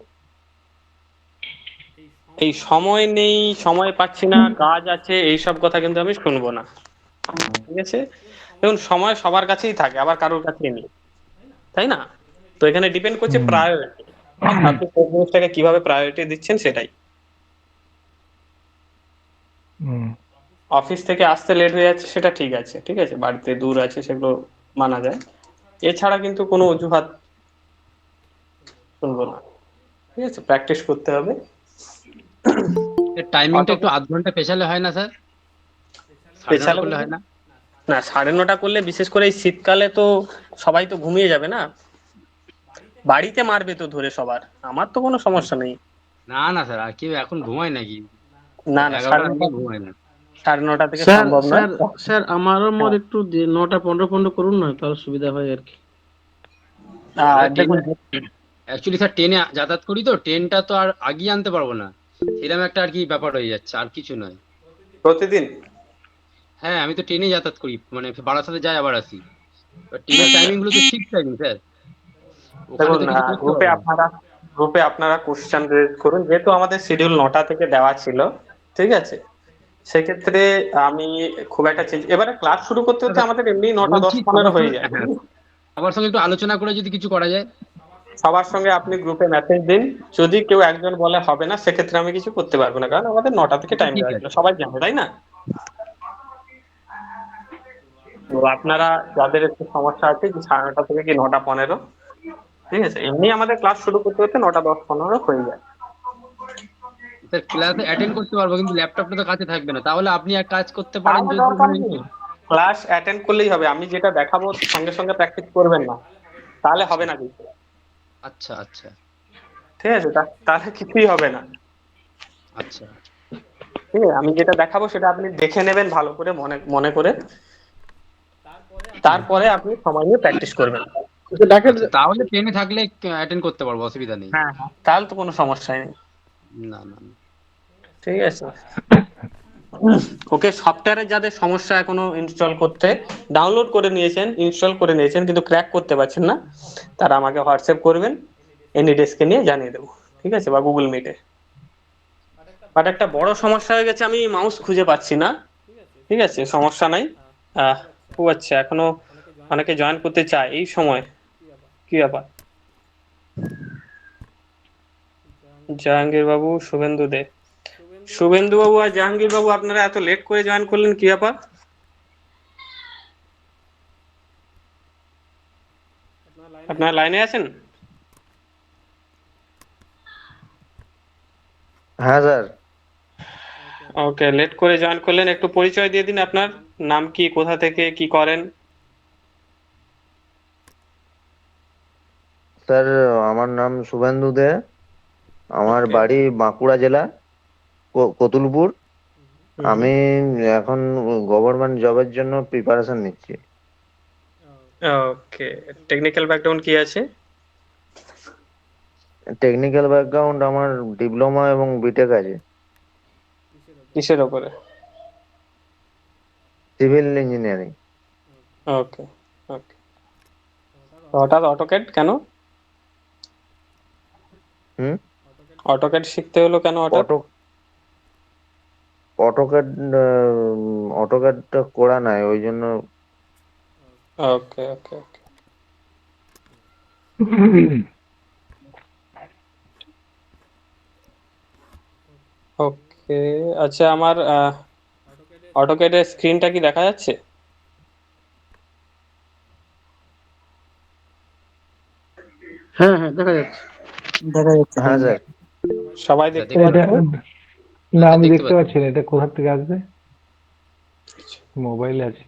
এই সময় নেই, সময় পাচ্ছি না, কাজ আছে, এইসব কথা কিন্তু আমি শুনবো না। ঠিক আছে? দেখুন, সময় সবার কাছেই থাকে, আবার কারোর কাছেই নেই, তাই না? তো এখানে ডিপেন্ড করছে হুম প্রায়োরিটি, আপনি কোন জিনিসটাকে কিভাবে প্রায়োরিটি দিচ্ছেন সেটাই। হুম অফিস থেকে আসতে লেট হয়ে যাচ্ছে সেটা ঠিক আছে, ঠিক আছে, বাড়িতে দূর আছে সেগুলো মানা যায়। এছাড়া কিন্তু কোনো অজুহাত শুনবো না। ঠিক আছে, প্র্যাকটিস করতে হবে। টাইমিংটা অত একটু আধ ঘন্টা পেছালে হয় না স্যার? 9:30 পেছালে করলে বলতে হয় না? না, 9:30 করলে বিশেষ করে এই শীতকালে তো সবাই তো ঘুমিয়ে যাবে না, বাড়িতে মারবে তো ধরে সবার। আমার তো কোনো সমস্যা নেই। না না স্যার, আর কেউ এখন ঘুমায় নাকি? না না, 11টার আগে ঘুমায় না। 9:30 থেকে স্যার সম্ভব নয়। স্যার স্যার আমারও মত একটু 9:15 করুন না, তাহলে সুবিধা হয় আর কি। দেখুন, অ্যাকচুয়ালি স্যার ট্রেনে যাতায়াত করি তো, ট্রেনটা তো আর আগিয়ে আনতে পারবো না, এরকম একটা আর কি ব্যাপার হয়ে যাচ্ছে, আর কিছু নয়। প্রতিদিন হ্যাঁ, আমি তো ট্রেনে যাতায়াত করি, মানে বারাসাতে যাই আবার আসি। ট্রেনের টাইমিং গুলো তো শিফট টাইমিং স্যার, ওখানে দেখুন, তো কিছু করতে গ্রুপে পারবো না। আপনারা গ্রুপে আপনারা কোশ্চেন রেজ করুন, যেহেতু আমাদের শিডিউল 9টা থেকে দেওয়া ছিল। ঠিক আছে, সেক্ষেত্রে আমি খুব একটা চেঞ্জ, এবারে ক্লাস শুরু করতে হতে আমাদের এমনি 9টা বলছি 10-15 সবার হয়ে সঙ্গে, যায়। হ্যাঁ, সবার সঙ্গে একটু আলোচনা করে যদি কিছু করা যায়। সবার সঙ্গে আপনি গ্রুপে মেসেজ দিন, যদি কেউ একজন বলে হবে না, সেক্ষেত্রে আমি কিছু করতে পারবো না, কারণ আমাদের 9টা থেকে আচ্ছা, টাইম ঠিক দেওয়া ছিল, আছে। সবাই জানে, তাই না? তো আপনারা যাদের একটু সমস্যা আছে যে 9:30 থেকে কি 9:15, ঠিক আছে, এমনি আমাদের ক্লাস শুরু করতে হতে 9টা 10-15 হয়ে যায়। স্যার ক্লাসে অ্যাটেন্ড করতে পারবো, কিন্তু ল্যাপটপটা তো কাছে থাকবে না। তাহলে আপনি এক কাজ করতে পারেন, তাহলে যদি দরকার মানে নেই, ক্লাস অ্যাটেন্ড করলেই হবে, আমি যেটা দেখাবো সঙ্গে সঙ্গে প্র্যাকটিস করবেন না, তাহলে আচ্ছা হবে না কিছু। আচ্ছা আচ্ছা ঠিক আছে, তাহলে কিছুই হবে না। আচ্ছা। ঠিক আছে, আমি যেটা দেখাবো সেটা আপনি দেখে নেবেন ভালো করে, মনে মনে করে, তারপরে আপনি সময় নিয়ে প্র্যাকটিস করবেন। আচ্ছা, তাহলে ট্রেনে থাকলে অ্যাটেন্ড করতে পারবো, অসুবিধা নেই। হ্যাঁ হ্যাঁ, তাহলে তো কোনো সমস্যাই নেই। না না না। ঠিক আছে, ওকে, সফটওয়্যারে যাদের সমস্যা এখনো ইনস্টল করতে, ডাউনলোড করে নিয়েছেন, ইনস্টল করে নিয়েছেন, কিন্তু ক্র্যাক করতে পারছেন না, তারা আমাকে হোয়াটসঅ্যাপ করবেন, এনিডেস্কে নিয়ে জানিয়ে দেবো। ঠিক আছে, বা গুগল মিটে। বাট একটা বড় সমস্যা হয়ে গেছে, আমি মাউস খুঁজে পাচ্ছি না। ঠিক আছে, সমস্যা নাই। ও আচ্ছা, এখনো অনেকে জয়েন করতে চায় এই সময়, কি ব্যাপার? জাহাঙ্গীর বাবু, শুভেন্দু দে, শুভেন্দু বাবু আর জাহাঙ্গীর বাবু, আপনারা এত লেট করে জয়েন করলেন, কি ব্যাপার? আপনারা লাইনে আছেন? হ্যাঁ স্যার। ওকে, লেট করে জয়েন করলেন, একটু পরিচয় দিয়ে দিন, আপনার নাম কি, কোথা থেকে কি করেন? স্যার আমার নাম শুভেন্দু দে, আমার Okay. বাড়ি বাঁকুড়া জেলা কতুলপুর। আমি এখন গভর্নমেন্ট জবের জন্য প্রিপারেশন নিচ্ছি। ওকে, টেকনিক্যাল ব্যাকগ্রাউন্ড কি আছে? টেকনিক্যাল ব্যাকগ্রাউন্ড আমার ডিপ্লোমা এবং বিটেক আছে। কিসের ওপরে? Civil engineering. ওকে ওকে, হঠাৎ অটোক্যাড কেন? অটোক্যাড শিখতে হলো কেন হঠাৎ? অটোক্যাড অটোক্যাডটা করা নাই, ওই জন্য। ওকে ওকে ওকে, ওকে। আচ্ছা, আমার অটোক্যাডের স্ক্রিনটা কি দেখা যাচ্ছে? হ্যাঁ হ্যাঁ, দেখা যাচ্ছে। দেখা যাচ্ছে। হ্যাঁ স্যার। সবাই দেখতে এটা পাচ্ছেন? না, আমি দেখতে পাচ্ছি না, এটা কোথা থেকে আসবে? মোবাইলে আছে।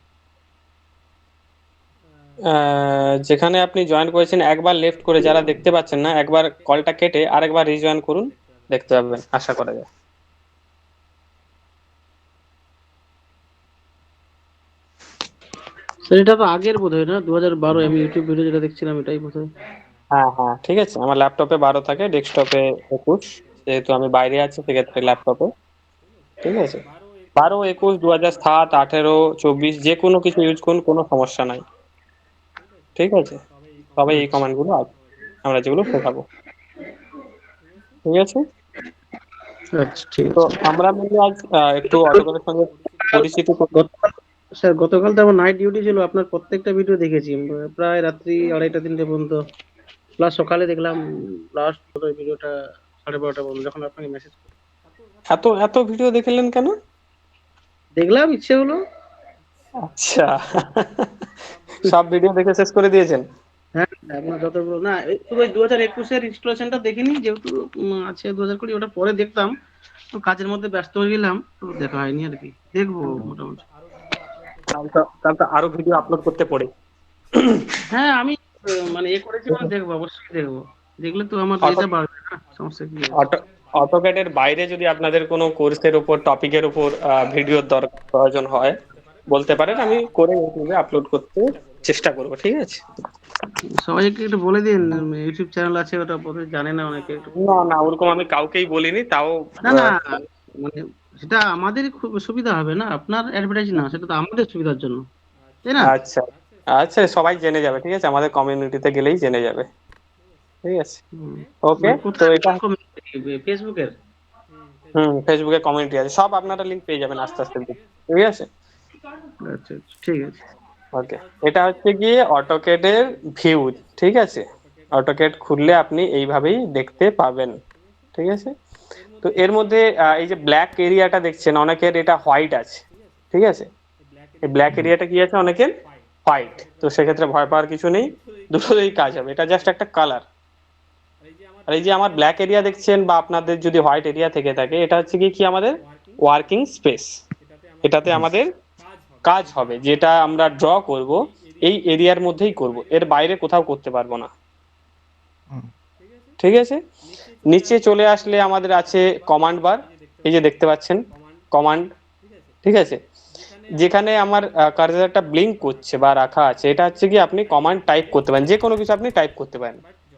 যেখানে আপনি জয়েন করেছেন, একবার লেফট করে, যারা দেখতে পাচ্ছেন না, একবার কলটা কেটে আরেকবার রিজয়েন করুন, দেখতে পাবেন, আশা করা যায়। স্যার এটা তো আগের বোধ হয় না, 2012 আমি ইউটিউব ভিডিও যেটা দেখছিলাম এটাই বোধ হয়। হ্যাঁ হ্যাঁ, ঠিক আছে, আমার ল্যাপটপে 12 থাকে, ডেস্কটপে 21, যেহেতু আমি বাইরে আছি সেক্ষেত্রে ল্যাপটপে। ঠিক আছে, 12, 21, 2007, 18, 24, যে কোনো কিছু ইউজ করুন, কোনো সমস্যা নাই। ঠিক আছে, তবে এই কমান্ডগুলো আছে আমরা যেগুলো শেখাবো। ঠিক আছে, আচ্ছা, ঠিক তো আছে। আমরা মেনলি আজ একটু অটোক্যাডের সঙ্গে পরিচিত করব। গতকাল স্যার গতকাল তো আমার নাইট ডিউটি ছিল, আপনার প্রত্যেকটা ভিডিও দেখেছি, প্রায় রাত্রি 2:30-3টে পর্যন্ত, প্লাস সকালে দেখলাম লাস্ট ভিডিওটা 12:30 পর্যন্ত, যখন আপনাকে মেসেজ এত এত ভিডিও দেখলেন কেন? দেখলাম, ইচ্ছে হলো। আচ্ছা, সব ভিডিও দেখে শেষ করে দিয়েছেন? হ্যাঁ, আপনার যতগুলো না, শুধু 2021-এর ইনস্টলেশনটা দেখিনি, যেহেতু আছে 2020, ওটা পরে দেখতাম, তো কাজের মধ্যে ব্যস্ত হয়ে গেলাম, তো দেখা হয়নি আর কি। দেখবো মোটামুটি। কাল তো আরো ভিডিও আপলোড করতে পড়ে। হ্যাঁ, আমি মানে করেছি, মানে দেখবো, অবশ্যই দেখবো। দেখলে তো আমার এটা বাড়বে না, সমস্যা কি আছে? অটোক্যাডের বাইরে যদি আপনাদের কোনো কোর্সের উপর, টপিকের উপর ভিডিওর দরকার প্রয়োজন হয় বলতে পারেন, আমি করে ইউটিউবে আপলোড করতে চেষ্টা করব, ঠিক আছে? সবাইকে একটু বলে দিন, ইউটিউব চ্যানেল আছে, ওটা বোধহয় জানে না অনেকে। একটু না না, ওরকম আমি কাউকেই বলিনি, তাও না না, মানে সেটা আমাদের খুব সুবিধা হবে না, আপনার অ্যাডভার্টাইজ না, সেটা তো আমাদের সুবিধার জন্য, তাই না? আচ্ছা আচ্ছা, সবাই জেনে যাবে, ঠিক আছে? আমাদের কমিউনিটিতে গেলেই জেনে যাবে, ঠিক আছে? ওকে, তো এটা ফেসবুকের? ফেসবুকে কমিউনিটি আছে, সব আপনারা লিংক পেয়ে যাবেন আস্তে আস্তে, ঠিক আছে? আচ্ছা, ঠিক আছে। ওকে, এটা হচ্ছে গিয়ে অটোক্যাডের ভিউ, ঠিক আছে? অটোক্যাড খুললে আপনি এইভাবেই দেখতে পাবেন, ঠিক আছে? তো এর মধ্যে এই যে ব্ল্যাক এরিয়াটা দেখছেন, অনেকের এটা হোয়াইট আছে, ঠিক আছে? এই ব্ল্যাক এরিয়াটা কি আছে, অনেকের হোয়াইট। তো সেক্ষেত্রে ভয় পাওয়ার কিছু নেই, দুটোই কাজ হবে, এটা জাস্ট একটা কালার। আর এই যে আমার ব্ল্যাক এরিয়া দেখছেন, বা আপনাদের যদি হোয়াইট এরিয়া থেকে থাকে, এটা হচ্ছে কি আমাদের ওয়ার্কিং স্পেস। এটাতে আমাদের কাজ হবে, যেটা আমরা ড্র করব এই এরিয়ার মধ্যেই করব, এর বাইরে কোথাও করতে পারবো না, ঠিক আছে? নিচে চলে আসলে আমাদের আছে কমান্ড বার, এই যে দেখতে পাচ্ছেন কমান্ড, ঠিক আছে? যেখানে আমার কার্সারটা ব্লিঙ্ক করছে বা রাখা আছে, এটা হচ্ছে কি আপনি কমান্ড টাইপ করতে পারেন, যে কোনো কিছু আপনি টাইপ করতে পারেন,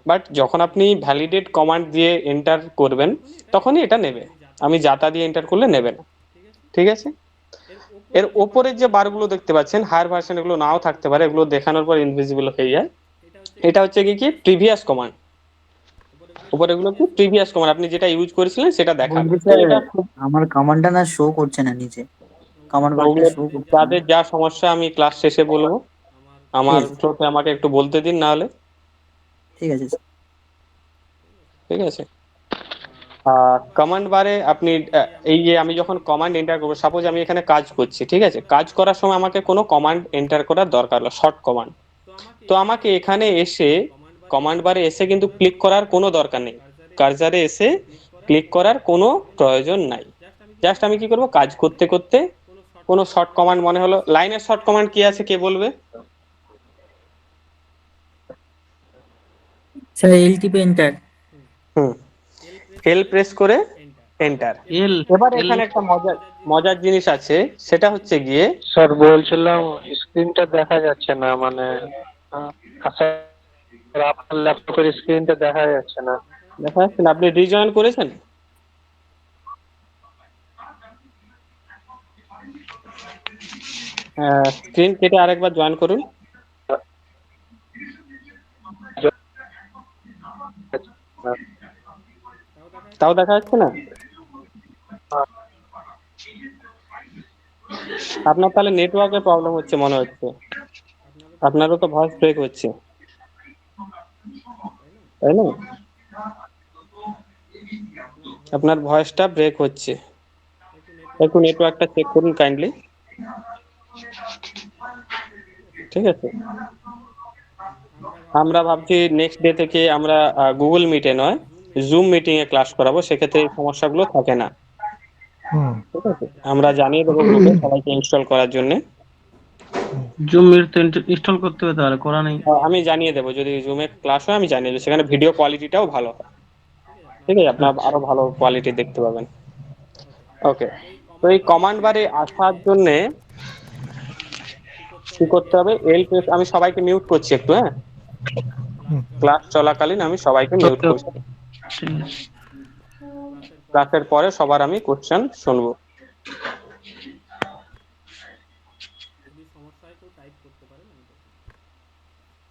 বাট যখন আপনি ভ্যালিডেট কমান্ড দিয়ে এন্টার করবেন তখনই এটা নেবে, আমি যাতা দিয়ে এন্টার করলে নেবে না, ঠিক আছে? এর ওপরের যে বারগুলো দেখতে পাচ্ছেন, হায়ার ভার্সন এগুলো নাও থাকতে পারে, এগুলো দেখানোর পর ইনভিজিবল হয়ে যায়। এটা হচ্ছে কি প্রিভিয়াস কমান্ড, উপরে এগুলো কি প্রিভিয়াস কমান্ড, আপনি যেটা ইউজ করেছিলেন সেটা দেখাবে। বলছি তো স্যার, এটা আমার কমান্ডটা না শো করছে না নিচে, কমান্ড বারটা ওগুলো শো করছে না। যাদের যা সমস্যা আমি ক্লাস শেষে বলবো, আমার ঠিক আছে, থ্রোতে আমাকে একটু বলতে দিন না হলে, ঠিক আছে স্যার। ঠিক আছে? কমান্ড বারে আপনি এই যে আমি যখন কমান্ড এন্টার করবো, সাপোজ আমি এখানে কাজ করছি, ঠিক আছে? কাজ করার সময় আমাকে কোনো কমান্ড এন্টার করার দরকার হলো, শর্ট কমান্ড, তো আমাকে এখানে এসে কমান্ড বারে এসে কিন্তু ক্লিক করার কোনো দরকার নেই, কার্সারে এসে ক্লিক করার কোনো প্রয়োজন নাই। জাস্ট আমি কি করব, কাজ করতে করতে কোনো শর্ট কমান্ড মনে হলো, লাইনের শর্ট কমান্ড কি আছে কে বলবে? স্যার এল টিপে এন্টার। এল প্রেস করে এন্টার। এবার এখানে একটা মজার জিনিস আছে, সেটা হচ্ছে গিয়ে স্যার বলছিলাম স্ক্রিনটা দেখা যাচ্ছে না, মানে আপনার ল্যাপটপের স্ক্রিনটা দেখা যাচ্ছে না। দেখা যাচ্ছে না, আপনি রিজয়েন করেছেন? স্ক্রিন কেটে আরেকবার জয়েন করুন। তাও দেখা যাচ্ছে না? আপনার তাহলে নেটওয়ার্কের প্রবলেম হচ্ছে মনে হচ্ছে, আপনারও তো ভয়েস ব্রেক হচ্ছে, তাই না? আপনার ভয়েসটা ব্রেক হচ্ছে, একটু নেটওয়ার্কটা চেক করুন কাইন্ডলি, ঠিক আছে? আমরা ভাবছি নেক্সট ডে থেকে আমরা গুগল মিটে নয়, জুম মিটিং এ ক্লাস করাবো, সেক্ষেত্রে এই সমস্যাগুলো থাকে না, ঠিক আছে? আমরা জানিয়ে দেবো গ্রুপে সবাইকে ইনস্টল করার জন্য। জুম মিট তো ইনস্টল করতে হবে, তাহলে করা নেই। আমি জানিয়ে দেবো, যদি জুমে ক্লাস হয় আমি জানিয়ে দেবো, সেখানে ভিডিও কোয়ালিটিটাও ভালো হয়, ঠিক আছে? আপনার আরো ভালো কোয়ালিটি দেখতে পাবেন। ওকে, তো এই কমান্ড বারে আসার জন্য কি করতে হবে, এল প্রেস, আমি সবাইকে মিউট করছি একটু, হ্যাঁ? ক্লাস চলাকালীন আমি সবাইকে মিউট করছি, ক্লাসের পরে সবার আমি কোশ্চেন শুনবো।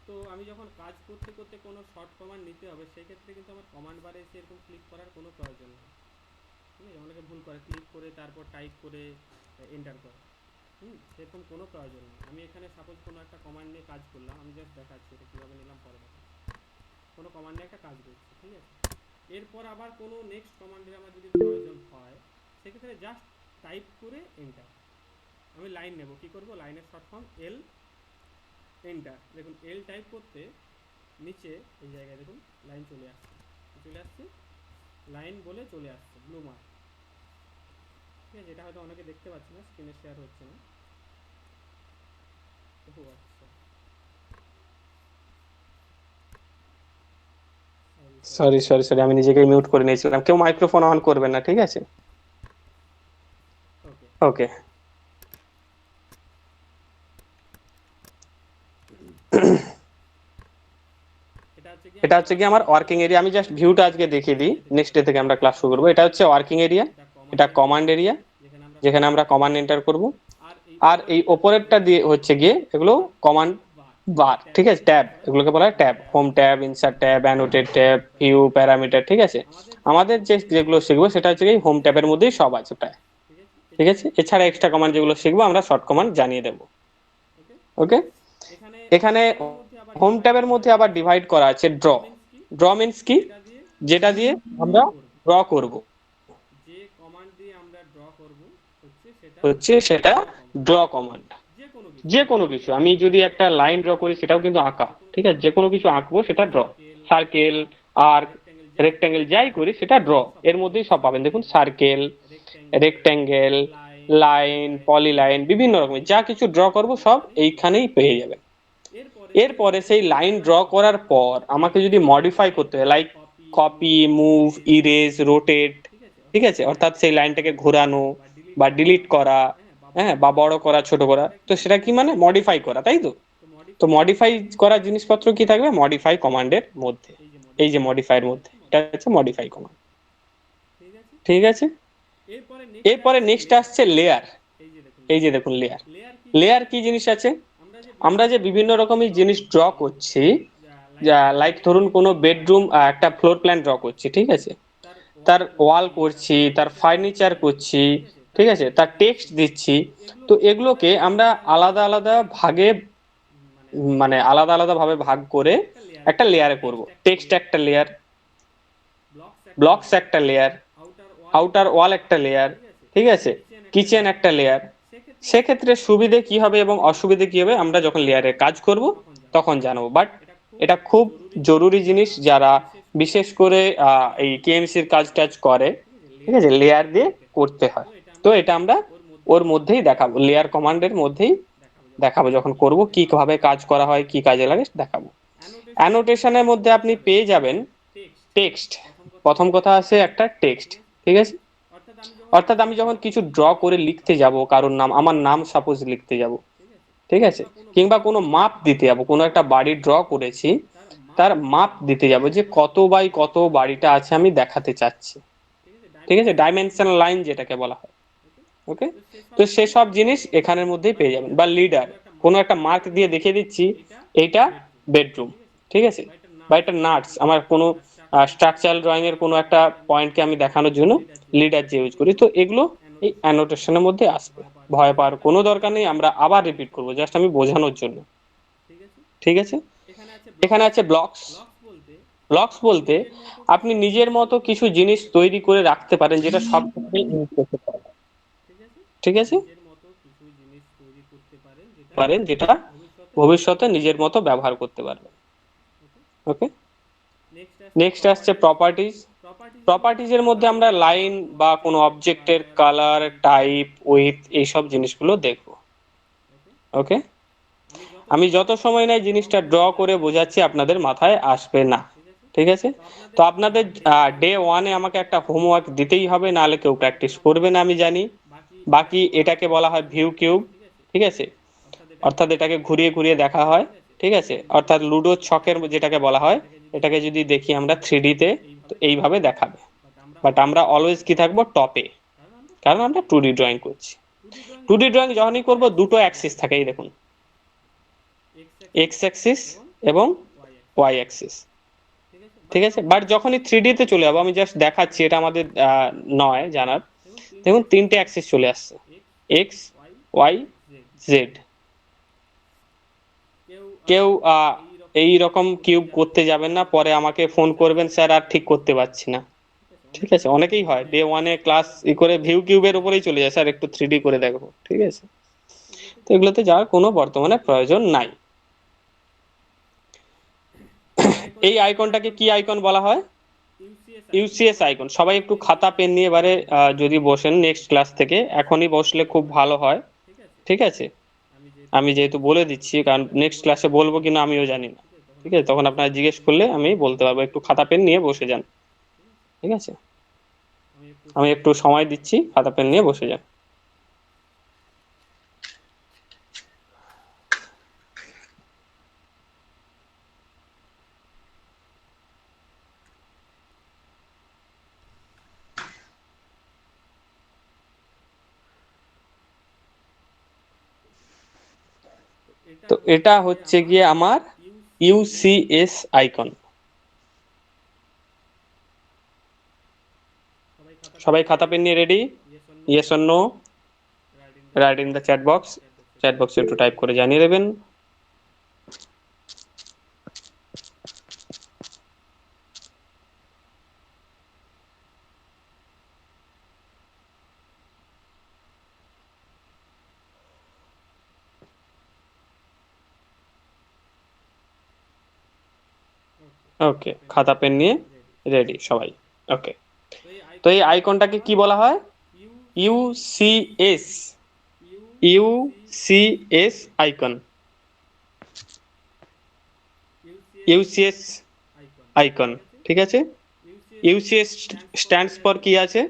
তো আমি যখন কাজ করতে করতে কোনো শর্ট কমান্ড নিতে হবে, সেক্ষেত্রে কিন্তু আমার কমান্ড বারে এসে এরকম ক্লিক করার কোনো প্রয়োজন নেই, ঠিক আছে, অনেকে ভুল করে ক্লিক করে তারপর টাইপ করে এন্টার করে। সেরকম কোনো প্রয়োজন নেই। আমি এখানে সাপোজ কোনো একটা কমান্ড নিয়ে কাজ করলাম, আমি জাস্ট দেখাচ্ছি এটা কীভাবে নিলাম পরে দেখাচ্ছি। কোনো কমান্ড নিয়ে একটা কাজ করছি, ঠিক আছে, এরপর আবার কোনো নেক্সট কমান্ডের আমার যদি প্রয়োজন হয় সেক্ষেত্রে জাস্ট টাইপ করে এন্টার। আমি লাইন নেব, কি করব, লাইনের শর্ট ফর্ম এল, এন্টার। দেখুন এল টাইপ করতে নিচে এই জায়গায় দেখুন লাইন চলে আসছে, লাইন বলে চলে আসছে ব্লু মার্ক। ঠিক আছে, এটা হয়তো অনেকে দেখতে পাচ্ছে না, স্ক্রিনে শেয়ার হচ্ছে না। আচ্ছা, সরি আমি নিজেকে মিউট করে নিয়েছিলাম। কেউ মাইক্রোফোন অন করবেন না, ঠিক আছে? ওকে। এটা হচ্ছে কি আমার ওয়ার্কিং এরিয়া। আমি জাস্ট ভিউটা আজকে দেখিয়ে দিই, নেক্সট ডে থেকে আমরা ক্লাস শুরু করবো। এটা হচ্ছে ওয়ার্কিং এরিয়া, এটা কমান্ড এরিয়া যেখানে আমরা কমান্ড এন্টার করব। আর এই ওপরেরটা দিয়ে হচ্ছে গিয়ে এগুলো কমান্ড বার, ঠিক আছে, ট্যাব, এগুলোকে বলা হয় tab. Home tab, insert tab, annotate tab, view, parameter, ঠিক আছে। আমাদের যেগুলো শিখবো সেটা হচ্ছে কি হোম ট্যাবের মধ্যেই সব আছে প্রায়, ঠিক আছে। এছাড়া এক্সট্রা কমান্ড যেগুলো শিখবো আমরা শর্ট কমান্ড জানিয়ে দেবো। ওকে, এখানে হোম ট্যাবের মধ্যে আবার ডিভাইড করা আছে ড্র। ড্র মিন্স কি, যেটা দিয়ে আমরা ড্র করব, যে কমান্ড দিয়ে আমরা ড্র করব হচ্ছে সেটা ড্র কমান্ড। যে কোনো কিছু, আমি যদি একটা লাইন ড্র করি সেটাও কিন্তু আঁকা, ঠিক আছে। যে কোনো কিছু আঁকবো সেটা ড্র, সার্কেল, আর্ক, রেক্ট্যাঙ্গেল, যাই করি সেটা ড্র। এর মধ্যেই সব পাবেন, দেখুন সার্কেল, রেক্ট্যাঙ্গেল, লাইন, পলিলাইন, বিভিন্ন রকমের যা কিছু ড্র করব সব এইখানেই পেয়ে যাবেন। এরপরে সেই লাইন ড্র করার পর আমাকে যদি মডিফাই করতে হয়, like copy, move, erase, rotate, ঠিক আছে, অর্থাৎ সেই লাইনটাকে ঘোরানো বা ডিলিট করা, হ্যাঁ, বা বড় করা, ছোট করা, তো সেটা কি মানে মডিফাই করা, তাই তো। তো মডিফাই করার জিনিসপত্র কি থাকবে, মডিফাই কমান্ডের মধ্যে। এই যে মডিফাইয়ের মধ্যে এটা হচ্ছে মডিফাই কমান্ড, ঠিক আছে। এরপরে নেক্সট আসছে লেয়ার। এই যে দেখুন লেয়ার। লেয়ার কি জিনিস আছে, আমরা যে বিভিন্ন রকমের জিনিস ড্র করছি, যা লাইক ধরুন কোনো বেডরুম, একটা ফ্লোর প্ল্যান ড্র করছি, ঠিক আছে, তার ওয়াল করছি, তার ফার্নিচার করছি, ঠিক আছে, তার টেক্সট দিচ্ছি। তো এগুলোকে আমরা আলাদা আলাদা ভাগে, মানে আলাদা আলাদা ভাবে ভাগ করে একটা লেয়ারে করব। টেক্সট একটা লেয়ার, ব্লকস একটা লেয়ার, আউটার ওয়াল একটা লেয়ার, ঠিক আছে, কিচেন একটা লেয়ার। সেক্ষেত্রে সুবিধে কি হবে এবং অসুবিধে কি হবে আমরা যখন লেয়ারে কাজ করব তখন জানাবো। বাট এটা খুব জরুরি জিনিস, যারা বিশেষ করে এই কেএমসির কাজ টাজ করে, ঠিক আছে, লেয়ার দিয়ে করতে হয়। তো এটা আমরা ওর মধ্যেই দেখাবো, লেয়ার কমান্ডের মধ্যেই দেখাবো, যখন করব কিভাবে কাজ করা হয়, কি কাজে লাগে দেখাবো। অ্যানোটেশনের মধ্যে আপনি পেয়ে যাবেন টেক্সট। প্রথম কথা আছে একটা টেক্সট, ঠিক আছে। অর্থাৎ আমি যখন কিছু ড্র করে লিখতে যাব, কারোর নাম, আমার নাম সাপোজ লিখতে যাব, ঠিক আছে, কিংবা কোনো মাপ দিতে যাব, কোনো একটা বাড়ি ড্র করেছি তার মাপ দিতে যাব, যে কত বাই কত বাড়িটা আছে আমি দেখাতে চাচ্ছি, ঠিক আছে, ডাইমেনশনাল লাইন যেটাকে বলা হয়। ওকে, তো সেসব জিনিস এখানের মধ্যেই পেয়ে যাবেন। বা লিডার, কোনো একটা মার্ক দিয়ে দেখিয়ে দিচ্ছি এইটা বেডরুম, ঠিক আছে, বা এটা নাটস, আমার কোনো স্ট্রাকচারাল ড্রয়িং এর কোনো একটা পয়েন্টকে আমি দেখানোর জন্য লিডার যে ইউজ করি। তো এগুলো এই অ্যানোটেশনের মধ্যে আসবে, ভয় পাওয়ার কোনো দরকার নেই। আমরা আবার রিপিট করবো, জাস্ট আমি বোঝানোর জন্য, ঠিক আছে। এখানে আছে ব্লকস। ব্লকস বলতে আপনি নিজের মতো কিছু জিনিস তৈরি করে রাখতে পারেন, যেটা সব ক্ষেত্রে ইউজ করতে পারেন, ঠিক আছে, পারেন যেটা ভবিষ্যতে নিজের মতো ব্যবহার করতে পারবেন। ওকে, নেক্সট আসছে প্রপার্টিজ। প্রপার্টিজের মধ্যে আমরা লাইন বা কোনো অবজেক্টের কালার, টাইপ, উইথ, এইসব জিনিসগুলো দেখব। ওকে, আমি যত সময় নাই জিনিসটা ড্র করে বোঝাচ্ছি আপনাদের মাথায় আসবে না, ঠিক আছে। তো আপনাদের ডে 1-এ আমাকে একটা হোমওয়ার্ক দিতেই হবে, নাহলে কেউ প্র্যাকটিস করবে না আমি জানি। বাকি এটাকে বলা হয় ভিউ কিউব, ঠিক আছে, অর্থাৎ এটাকে ঘুরিয়ে ঘুরিয়ে দেখা হয়, ঠিক আছে, অর্থাৎ লুডো ছকের যেটাকে বলা হয়, এটাকে যদি দেখি আমরা 3D-তে তো এইভাবে দেখাবে। বাট আমরা অলওয়েজ কি থাকবো, টপে, কারণ আমরা 2D ড্রয়িং করছি। 2D ড্রয়িং যখনই করব দুটো অ্যাক্সিস থাকে, এই দেখুন, এক্স অ্যাক্সিস এবং ওয়াই অ্যাক্সিস, ঠিক আছে, বাট যখনই 3D তে চলে যাবো, আমি জাস্ট দেখাচ্ছি, এটা আমাদের নয় জানার। দেখুন তিনটে অ্যাক্সিস চলে আসছে, এক্স, ওয়াই, জেড। কেউ এই রকম কিউব করতে যাবেন না, পরে আমাকে ফোন করবেন স্যার আর ঠিক করতে পারছি না। ঠিক আছে, অনেকেই হয় ডে 1-এ ক্লাস করে ভিউ কিউবের উপরেই চলে যায়, স্যার একটু 3D করে দেখবো। ঠিক আছে, তো এগুলোতে যাওয়ার কোনো বর্তমানে প্রয়োজন নাই। এই আইকনটাকে কি আইকন বলা হয়? UCS icon. সবাই একটু খাতা পেন নিয়ে এবারে যদি বসেন নেক্সট ক্লাস থেকে, এখনই বসলে খুব ভালো হয়। ঠিক আছে, আমি যেহেতু বলে দিচ্ছি, কারণ নেক্সট ক্লাসে বলবো কিনা আমিও জানি না। ঠিক আছে, তখন আপনারা জিজ্ঞেস করলে আমি বলতে পারবো। একটু খাতা পেন নিয়ে বসে যান। ঠিক আছে, আমি একটু সময় দিচ্ছি, খাতা পেন নিয়ে বসে যান। তো এটা হচ্ছে গিয়ে আমার ইউসিএস আইকন। সবাই খাতা পেন নিয়ে ready? Yes or no? Write in the chat box. Chat বক্সে একটু টাইপ করে জানিয়ে দেবেন। ওকে, খাতা পেন নিয়ে রেডি সবাই? ওকে, তো এই আইকনটাকে কি বলা হয়? UCS. UCS icon. UCS icon. ঠিক আছে, ইউসিএস স্ট্যান্ডস ফর কি আছে,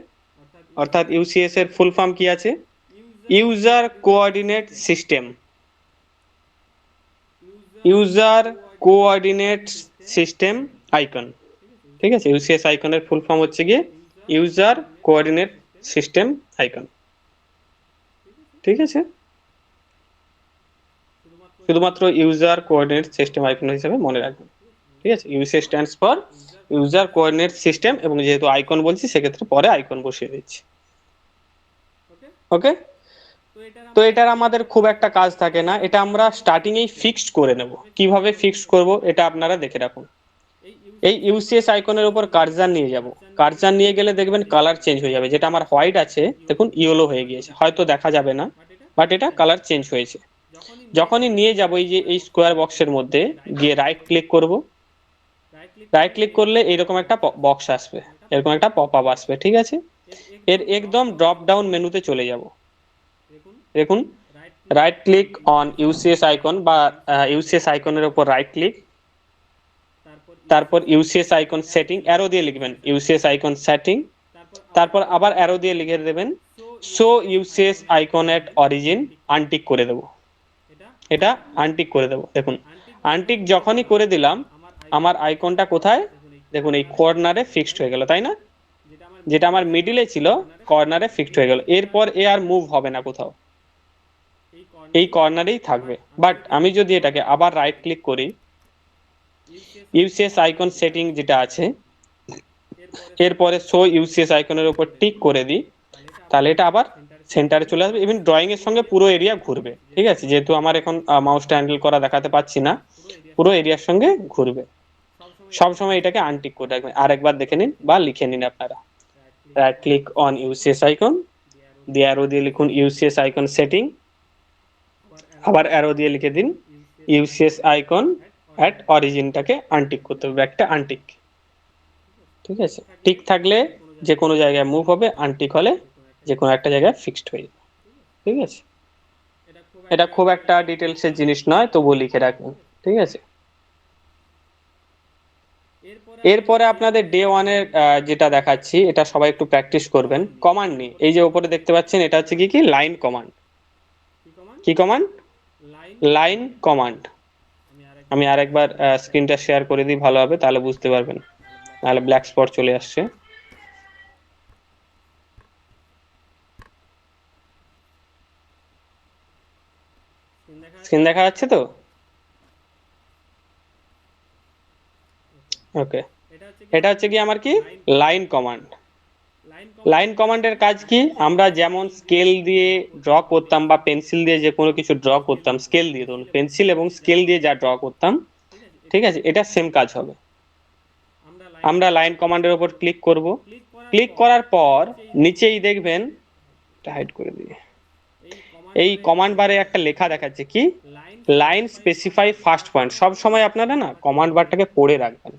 অর্থাৎ ইউসিএস এর ফুল ফর্ম কি আছে? User coordinate system. User coordinate system icon. ঠিক আছে, ইউসিএস আইকনের ফুল ফর্ম হচ্ছে গিয়ে ইউজার কোঅর্ডিনেট সিস্টেম আইকন। ঠিক আছে, শুধুমাত্র ইউজার কোঅর্ডিনেট সিস্টেম আইকন হিসেবে মনে রাখবেন। ঠিক আছে, UCS stands for user coordinate system, এবং যেহেতু আইকন বলছি সেক্ষেত্রে পরে আইকন বসিয়ে দিচ্ছি। ওকে, তো এটার আমাদের খুব একটা কাজ থাকে না, এটা আমরা স্টার্টিং এই ফিক্সড করে নেব। কিভাবে ফিক্সড করব এটা আপনারা দেখে রাখুন। এই ইউসিএস আইকনের উপর কার্সার নিয়ে যাব, কার্সার নিয়ে গেলে দেখবেন কালার চেঞ্জ হয়ে যাবে। যেটা আমার হোয়াইট আছে দেখুন ইয়েলো হয়ে গিয়েছে, হয়তো দেখা যাবে না, বাট এটা কালার চেঞ্জ হয়েছে। যখনই নিয়ে যাব এই যে এই স্কোয়ার বক্সের মধ্যে গিয়ে রাইট ক্লিক করব, রাইট ক্লিক করলে এরকম একটা বক্স আসবে, এরকম একটা পপ আপ আসবে। ঠিক আছে, এর একদম ড্রপ ডাউন মেনুতে চলে যাব। দেখুন right click on UCS icon বা ইউসিএস আইকনের উপর রাইট ক্লিক, তারপর ইউসিএস আইকন সেটিং, অ্যারো দিয়ে লিখবেন ইউসিএস আইকন সেটিং, তারপর আবার অ্যারো দিয়ে লিখে দেবেন শো ইউসিএস আইকন এট অরিজিন, আনটিক করে দেব। এটা আনটিক করে দেব। দেখুন আনটিক যখনই করে দিলাম, আমার আইকনটা কোথায় দেখুন এই কর্নারে ফিক্সড হয়ে গেল, তাই না? যেটা আমার মিডিলে ছিল কর্নারে ফিক্সড হয়ে গেল। এরপর এ আর মুভ হবে না কোথাও, এই কর্নারেই থাকবে। বাট আমি যদি এটাকে আবার রাইট ক্লিক করি, ইউসিএস আইকন সেটিং যেটা আছে, এরপরে শো ইউসিএস আইকনের উপর টিক করে দিই, তাহলে এটা আবার সেন্টারে চলে আসবে। ইভেন ড্রয়িং এর সঙ্গে পুরো এরিয়া ঘুরবে। ঠিক আছে, যেহেতু আমার এখন মাউসটা হ্যান্ডেল করা দেখাতে পাচ্ছি না, পুরো এরিয়ার সঙ্গে ঘুরবে। সবসময় এটাকে আনটিক করে রাখবেন। আরেকবার দেখে নিন বা লিখে নিন আপনারা, right click on UCS icon, দিয়ে অ্যারো দিয়ে লিখুন ইউসিএস আইকন সেটিং, আবার অ্যারো দিয়ে লিখে দিন ইউসিএস আইকন অ্যাট অরিজিনটাকে আনটিক করতে হবে, একটা আনটিক। ঠিক আছে, টিক থাকলে যে কোনো জায়গায় মুভ হবে, আনটিক হলে যে কোনো একটা জায়গায় ফিক্সড হয়ে যাবে। ঠিক আছে, এটা খুব একটা ডিটেলসের জিনিস নয়, তবুও লিখে রাখবেন। ঠিক আছে, এরপরে আপনাদের ডে 1-এর যেটা দেখাচ্ছি, এটা সবাই একটু প্র্যাকটিস করবেন। কমান্ড নিয়ে এই যে উপরে দেখতে পাচ্ছেন, এটা হচ্ছে কি লাইন কমান্ড। কি কমান্ড? Line command. আমি আরেকবার স্ক্রিনটা শেয়ার করে দিই, ভালো হবে, তাহলে বুঝতে পারবেন, নাহলে ব্ল্যাক স্পট চলে আসছে। স্ক্রিন দেখা যাচ্ছে তো? ওকে, এটা হচ্ছে কি আমার কি লাইন কমান্ড। লাইন কমান্ডের কাজ কি, আমরা যেমন স্কেল দিয়ে ড্র করতাম বা পেন্সিল দিয়ে যে কোনো কিছু ড্র করতাম, স্কেল দিয়ে ধরুন পেন্সিল এবং স্কেল দিয়ে যা ড্র করতাম, ঠিক আছে, এটা সেম কাজ হবে। আমরা লাইন কমান্ডের উপর ক্লিক করব। ক্লিক করার পর নিচেই দেখবেন, হাইড করে দিয়ে, এই কমান্ড বারে একটা লেখা দেখাচ্ছে কি লাইন স্পেসিফাই ফার্স্ট পয়েন্ট। সব সময় আপনারা না কমান্ড বারটাকে পড়ে রাখবেন।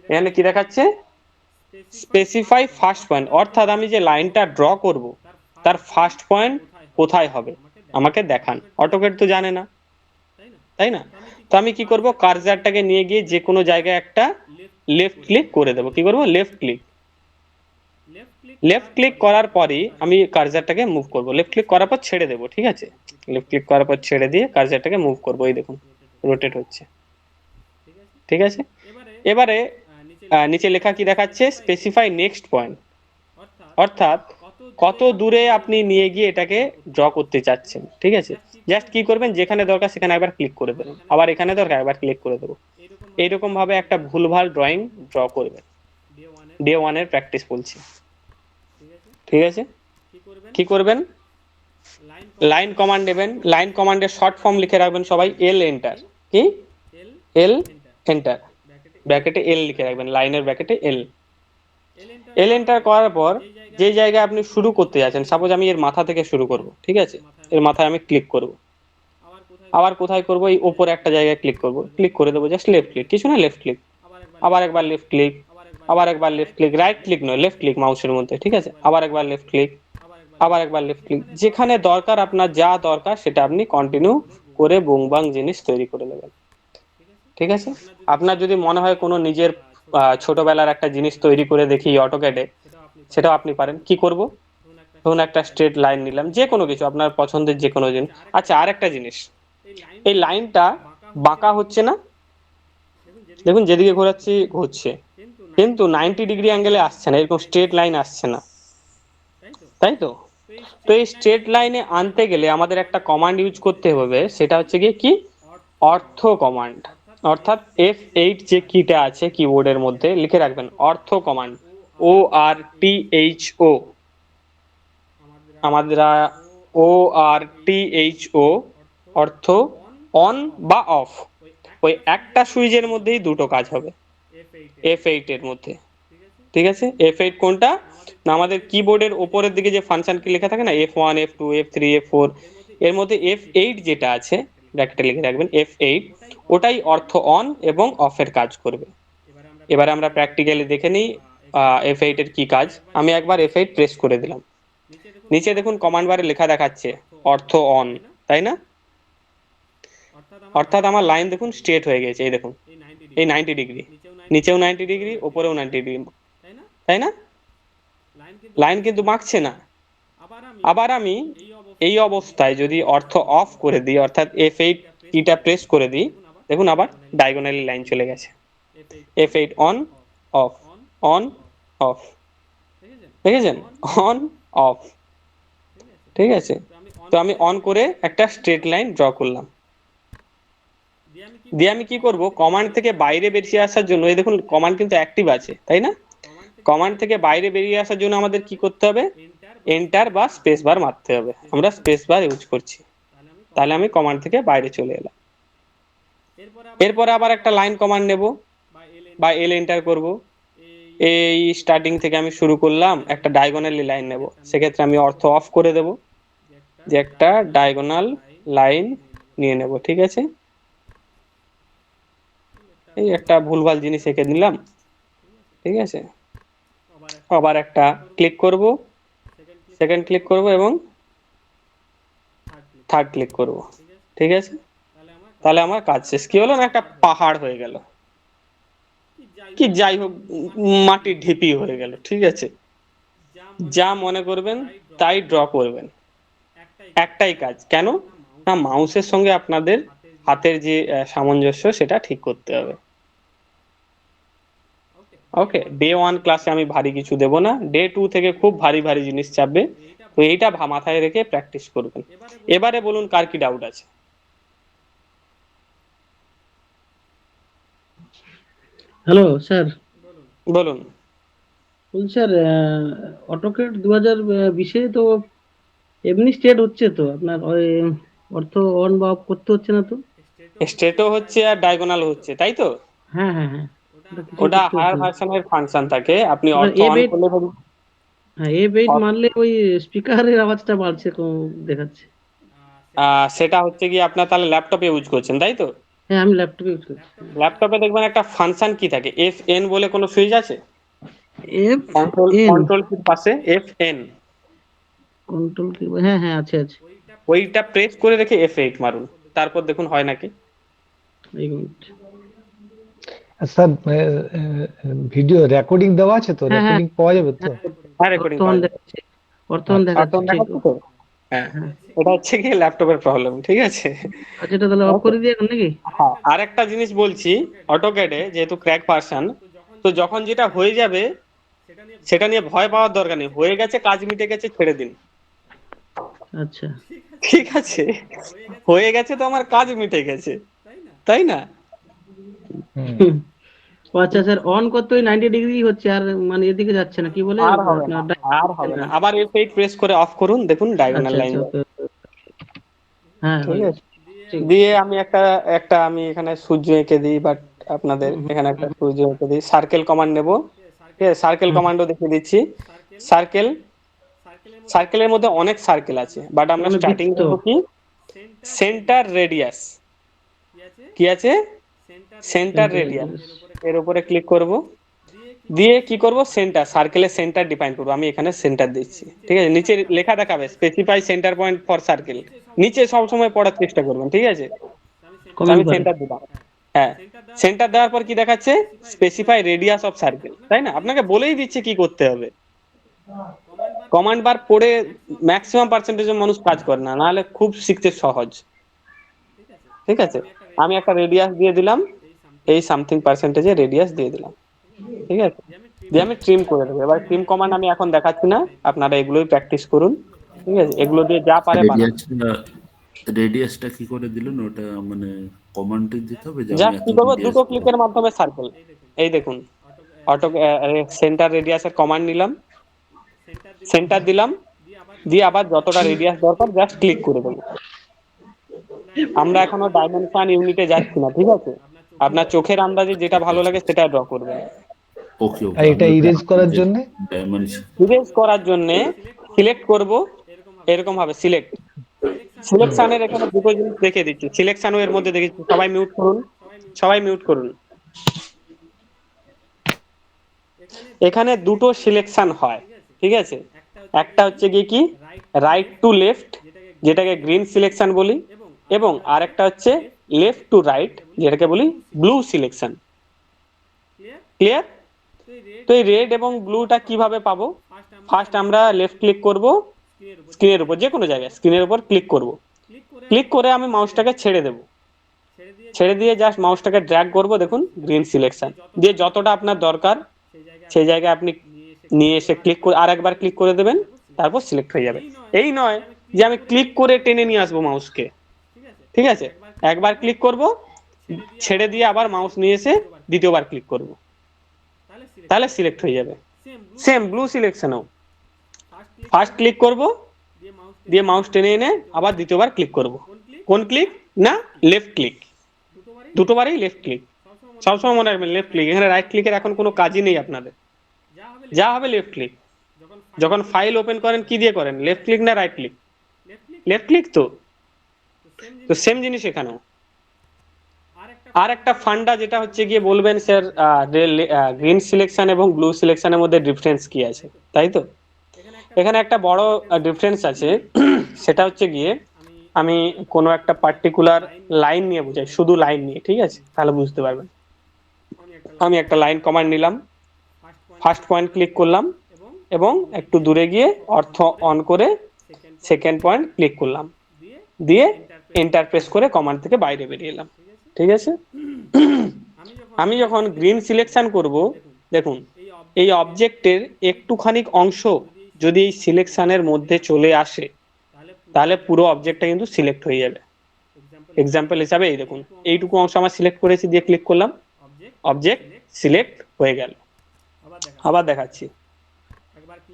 এখানে কি দেখাচ্ছে, স্পেসিফাই ফার্স্ট পয়েন্ট, অর্থাৎ আমি যে লাইনটা ড্র করব তার ফার্স্ট পয়েন্ট কোথায় হবে আমাকে দেখান। অটোক্যাড তো জানে না, তাই না? তো আমি কি করব, কার্সারটাকে নিয়ে গিয়ে যে কোনো জায়গায় একটা লেফট ক্লিক করে দেবো। কি করব, লেফট ক্লিক। লেফট ক্লিক করার পরই আমি কার্সারটাকে মুভ করব। লেফট ক্লিক করার পর ছেড়ে দেবো, ঠিক আছে? লেফট ক্লিক করার পর ছেড়ে দিয়ে কার্সারটাকে মুভ করব। এই দেখুন রোটেট হচ্ছে, ঠিক আছে? এবারে নিচে লেখা কি দেখাচ্ছে, স্পেসিফাই নেক্সট পয়েন্ট, অর্থাৎ কত দূরে আপনি নিয়ে গিয়ে এটাকে ড্র করতে চাচ্ছেন, ঠিক আছে? জাস্ট কি করবেন, যেখানে দরকার সেখানে একবার ক্লিক করে দেবেন, আবার এখানে দরকার একবার ক্লিক করে দেবো। এইরকম ভাবে একটা ভুলভাল ড্রয়িং ড্র করবেন। ডে 1 এর প্র্যাকটিস বলছি, ঠিক আছে? কি করবেন, লাইন কমান্ড নেবেন। লাইন কমান্ডের শর্ট ফর্ম লিখে রাখবেন সবাই, এল এন্টার। কি এল এন্টার, ব্র্যাকেটে এল লিখে রাখবেন, লাইনের ব্র্যাকেটে এল। এল এন্টার করার পর যে জায়গায় আপনি শুরু করতে যাচ্ছেন, সাপোজ আমি এর মাথা থেকে শুরু করব, ঠিক আছে? এর মাথায় আমি ক্লিক করব। আবার কোথায় করব, এই উপরে একটা জায়গায় ক্লিক করব, ক্লিক করে দেবো, জাস্ট লেফট ক্লিক, কিছু না, লেফট ক্লিক, আবার একবার লেফট ক্লিক, আবার একবার লেফট ক্লিক, রাইট ক্লিক নয়, লেফট ক্লিক মাউসের মধ্যে, ঠিক আছে? আবার একবার লেফট ক্লিক, আবার একবার লেফট ক্লিক। যেখানে দরকার আপনার যা দরকার সেটা আপনি কন্টিনিউ করে বুংবাং জিনিস তৈরি করে নেবেন, ঠিক আছে? আপনার যদি মনে হয় কোনো নিজের ছোটবেলার একটা জিনিস তৈরি করে দেখি অটোক্যাডে, সেটাও আপনি পারেন। কি করব, ধরুন একটা স্ট্রেট লাইন নিলাম, যে কোনো কিছু আপনার পছন্দের যে কোনো জিনিস। আচ্ছা, আর একটা জিনিস, এই লাইনটা বাঁকা হচ্ছে না, দেখুন যেদিকে ঘোরাচ্ছি ঘুরছে, কিন্তু 90 ডিগ্রি অ্যাঙ্গেলে আসছে না, এরকম স্ট্রেট লাইন আসছে না, তাই তো? তো এই স্ট্রেট লাইনে আনতে গেলে আমাদের একটা কমান্ড ইউজ করতে হবে, সেটা হচ্ছে গিয়ে কি অর্থ কমান্ড। অর্থাৎ F8 যে কিটা আছে কিবোর্ডের মধ্যে, লিখে রাখবেন অর্থ কমান্ড, ORTHO, আমাদের ORTHO, অর্থ অন বা অফ। ওই একটা সুইচের মধ্যেই দুটো কাজ হবে F8 এর মধ্যে, ঠিক আছে? F8 কোনটা না, আমাদের কিবোর্ডের উপরের দিকে যে ফাংশন কি লেখা থাকে না, F1 F2 F3 F4, এর মধ্যে F8 যেটা আছে ব্র্যাকেটে লিখে রাখবেন F8, ওটাই অর্থ অন এবং অফের কাজ করবে। এবারে আমরা প্র্যাকটিক্যালি দেখে নিই F8 এর কি কাজ। আমি একবার F8 প্রেস করে দিলাম, নিচে দেখুন কমান্ড বারে লেখা দেখাচ্ছে অর্থ অন, তাই না? অর্থাৎ আমার লাইন দেখুন স্ট্রেট হয়ে গেছে, এই দেখুন এই 90 ডিগ্রি, নিচেও 90 ডিগ্রি, উপরেও 90 ডিগ্রি, তাই না? লাইন কিন্তু বাঁকছে না। আবার আমি এই অবস্থায় যদি অর্থ অফ করে দিই, অর্থাৎ F8 কিটা প্রেস করে দিই, দেখুন আবার ডায়াগোনালি লাইন চলে গেছে। F8 on of, on of, দেখেছেন? অন অফ, ঠিক আছে? তো আমি অন করে একটা স্ট্রেট লাইন ড্র করলাম, দিয়ে আমি কি করব, কমান্ড থেকে বাইরে বেরিয়ে আসার জন্য, এই দেখুন কমান্ড কিন্তু অ্যাক্টিভ আছে, তাই না? কমান্ড থেকে বাইরে বেরিয়ে আসার জন্য আমাদের কি করতে হবে, এন্টার বা স্পেস বার মারতে হবে। আমরা স্পেস বার ইউজ করছি, তাহলে আমি কমান্ড থেকে বাইরে চলে এলাম। এরপরে আবার একটা লাইন কমান্ড নেব বা এল এন্টার করব। এই স্টার্টিং থেকে আমি শুরু করলাম, একটা ডায়াগোনালি লাইন নেব, সেক্ষেত্রে আমি অর্থ অফ করে দেব, যে একটা ডায়াগোনাল লাইন নিয়ে নেব, ঠিক আছে? এই একটা ভুলভাল জিনিস এঁকে নিলাম, ঠিক আছে? আবার একটা ক্লিক করব, সেকেন্ড ক্লিক করব এবং থার্ড ক্লিক করব, ঠিক আছে? তাহলে আমার কাজ শেষ। কি হলো না, একটা পাহাড় হয়ে গেল, কি যাই হোক মাটির ঢিপি হয়ে গেল, ঠিক আছে? যা মনে করবেন তাই ড্র করবেন, একটাই কাজ। কেন না, মাউসের সঙ্গে আপনাদের হাতের যে সামঞ্জস্য সেটা ঠিক করতে হবে। ওকে, ডে 1 ক্লাসে আমি ভারী কিছু দেব না, ডে 2 থেকে খুব ভারী ভারী জিনিস চাপবে, তো এইটা মাথায় রেখে প্র্যাকটিস করবেন। এবারে বলুন কার কি ডাউট আছে? হ্যালো স্যার, বলুন। বলছি স্যার, অটোক্যাড 2020-এ তো এমনি স্টেট হচ্ছে তো আপনার ওই অর্থ অন বা অফ করতে হচ্ছে না তো? স্টেটও হচ্ছে আর ডায়াগোনাল হচ্ছে, তাই তো? হ্যাঁ হ্যাঁ হ্যাঁ, ওটা কিছুই ওটা করতে হায়ার হচ্ছে না। ভার্সনের ফাংশন থাকে, আপনি এবার অর্থ এ অন বেট, করলে হ্যাঁ এ বেট মারলে ওই স্পিকারের আওয়াজটা বাড়ছে দেখাচ্ছে। সেটা হচ্ছে কি আপনার তাহলে ল্যাপটপে ইউজ করছেন, তাই তো? হ্যাঁ আমি ল্যাপটপে ইউজ করছি। ল্যাপটপে দেখবেন একটা ফাংশন কি থাকে, এফ এন বলে কোনো সুইচ আছে এফ কন্ট্রোল এন কন্ট্রোল কির পাশে, এফ এন। কন্ট্রোল কি? হ্যাঁ হ্যাঁ আছে আছে। ওইটা প্রেস করে রেখে F8 মারুন, তারপর দেখুন হয় নাকি। এক মিনিট। স্যার ভিডিও রেকর্ডিং দেওয়া আছে তো, হ্যাঁ হ্যাঁ রেকর্ডিং পাওয়া যাবে তো? হ্যাঁ, রেকর্ডিং অর্থ অন পাওয়া যাবে। দেখাচ্ছে, অর্থ অন দেখাচ্ছে, কার্টুন ঠিক দেখাচ্ছে তো? হ্যাঁ, হ্যাঁ। এটা হচ্ছে কি ল্যাপটপের প্রবলেম, ঠিক আছে। আচ্ছা এটা তাহলে অফ করে দিয়ে এখন নাকি? হ্যাঁ, আরেকটা জিনিস বলছি, অটোক্যাডে যেহেতু ক্র্যাক ভার্সন, তো যখন যেটা হয়ে যাবে সেটা নিয়ে ভয় পাওয়ার দরকার নেই, হয়ে গেছে, কাজ মিটে গেছে, ছেড়ে দিন। আচ্ছা ঠিক আছে, হয়ে গেছে তো আমার কাজ মিটে গেছে, তাই না? ও আচ্ছা স্যার, অন করতে ওই 90 ডিগ্রি হচ্ছে, আর মানে এদিকে যাচ্ছে না, কি বলে আর হবে না, আপনার আর হবে না, আবার F8 প্রেস করে অফ করুন, দেখুন ডায়াগোনাল আচ্ছা লাইন। আচ্ছা, ওকে হ্যাঁ ঠিক হয়ে আছে, গেছে, ঠিক দিয়ে আমি একটা একটা আমি এখানে সূর্য এঁকে দিই, বাট আপনাদের এখানে একটা সূর্য এঁকে দিই, সার্কেল কমান্ড নেব। ঠিক আছে, সার্কেল কমান্ডও দেখিয়ে দিচ্ছি। সার্কেল, সার্কেলের মধ্যে অনেক সার্কেল আছে, বাট আমরা মানে স্টার্টিং বৃত্ত। করব কি, সেন্টার রেডিয়াস। কি আছে? সেন্টার রেডিয়াস, এর উপরে ক্লিক করব, দিয়ে কি করব, সেন্টার, সার্কেলের সেন্টার ডিফাইন করব। আমি এখানে সেন্টার দিচ্ছি, ঠিক আছে। নিচে লেখা দেখাবে specify centre point for circle, নিচে সব সময় পড়ার চেষ্টা করবেন, ঠিক আছে। তো কমেন্ট আমি করে সেন্টার দিলাম, হ্যাঁ, সেন্টার দেওয়ার পর কি দেখাচ্ছে, স্পেসিফাই রেডিয়াস অফ সার্কেল, তাই না? আপনাকে বলেই দিচ্ছে কি করতে হবে। কমান্ড বার পড়ে ম্যাক্সিমাম পার্সেন্টেজের মানুষ কাজ করে না, নাহলে খুব শিখতে সহজ। ঠিক আছে, আমি একটা রেডিয়াস দিয়ে দিলাম, এই সামথিং পার্সেন্টেজে রেডিয়াস দিয়ে দিলাম, ঠিক আছে। দিয়ে আমি ট্রিম করে দেবো। এবার ট্রিম কমান্ড আমি এখন দেখাচ্ছি না, আপনারা এগুলোই প্র্যাকটিস করুন, ঠিক আছে। এগুলো দিয়ে যা পারে বানান। রেডিয়াসটা কি করে দিলেন ওটা, মানে কমান্ডে দিতে হবে যে আমি জাস্ট এত কি করবো, রেডিয়াস দুটো ক্লিকের মাধ্যমে সার্কেল, এই দেখুন, অটো সেন্টার রেডিয়াসের কমান্ড নিলাম, সেন্টার দিলাম, দিয়ে আবার যতটা রেডিয়াস দরকার জাস্ট ক্লিক করে দেবো। আমরা এখনো ডাইমেনশন ইউনিটে যাচ্ছি না, ঠিক আছে। আপনার চোখের আন্দাজে যেটা ভালো লাগে সেটা ড্র করবেন। ওকে আর এটা ইরেজ করার জন্য? ডাইমেনশন ইরেজ করার জন্য সিলেক্ট করব, এরকম ভাবে সিলেক্ট, সিলেকশনের এখানে দুটো জিনিস দেখে দিচ্ছি, সিলেকশনও এর মধ্যে দেখেছি। সবাই মিউট করুন, সবাই মিউট করুন। এখানে দুটো সিলেকশন হয়, ঠিক আছে। একটা হচ্ছে কি রাইট টু লেফট, যেটাকে গ্রিন সিলেকশন বলি, এবং আরেকটা হচ্ছে লেফট টু রাইট, যেটাকে বলি ব্লু সিলেকশন। ক্লিয়ার? তো এই রেড এবং ব্লুটা কিভাবে পাবো? ফার্স্ট আমরা লেফট ক্লিক করব স্ক্রিনের উপর, যে কোনো জায়গায় স্ক্রিনের উপর ক্লিক করব, ক্লিক করে আমি মাউসটাকে ছেড়ে দেব, ছেড়ে দিয়ে জাস্ট মাউসটাকে ড্র্যাগ করব, দেখুন গ্রিন সিলেকশন, দিয়ে যতটা আপনার দরকার সেই জায়গায় আপনি নিয়ে এসে ক্লিক করে আরেকবার ক্লিক করে দেবেন, তারপর সিলেক্ট হয়ে যাবে। এই নয় যে আমি ক্লিক করে টেনে নিয়ে আসবো মাউসকে, ঠিক আছে। একবার ক্লিক করব, ছেড়ে দিয়ে আবার মাউস নিয়ে এসে দ্বিতীয়বার ক্লিক করব, তাহলে সিলেক্ট হয়ে যাবে। সেম ব্লু সিলেকশনও ফার্স্ট ক্লিক করব, দিয়ে মাউস টেনে এনে আবার দ্বিতীয়বার ক্লিক করব। কোন ক্লিক? না, লেফট ক্লিক, দুটোবারই লেফট ক্লিক। সবসময় মনে রাখবেন লেফট ক্লিক, এখানে রাইট ক্লিকের এখন কোনো কাজই নেই আপনাদের, যা হবে লেফট ক্লিক। যখন ফাইল ওপেন করেন কি দিয়ে করেন, লেফট ক্লিক না রাইট ক্লিক? Left click. তো সেম জিনিস এখানেও। আর একটা ফান্ডা যেটা হচ্ছে গিয়ে বলবেন স্যার, গ্রিন সিলেকশন এবং ব্লু সিলেকশনের মধ্যে ডিফারেন্স কি আছে, তাই তো? এখানে একটা বড় ডিফারেন্স আছে, সেটা হচ্ছে গিয়ে আমি কোনো একটা পার্টিকুলার লাইন নিয়ে বুঝাই, শুধু লাইন নিয়ে, ঠিক আছে, তাহলে বুঝতে পারবেন। আমি একটা লাইন কমান্ড নিলাম, ফার্স্ট পয়েন্ট ক্লিক করলাম, এবং একটু দূরে গিয়ে অর্থ অন করে সেকেন্ড পয়েন্ট ক্লিক করলাম, দিয়ে এন্টার প্রেস করে কমান্ড থেকে বাইরে বেরিয়ে এলাম, ঠিক আছে। আমি যখন গ্রিন সিলেকশন করব, দেখুন এই অবজেক্টের একটুখানি অংশ যদি এই সিলেকশনের মধ্যে চলে আসে, তাহলে পুরো অবজেক্টটা কিন্তু সিলেক্ট হয়ে যাবে। এক্সাম্পল হিসাবে এই দেখুন, এইটুকু অংশ আমার সিলেক্ট করেছি, দিয়ে ক্লিক করলাম, অবজেক্ট সিলেক্ট হয়ে গেল। আবার দেখাচ্ছি,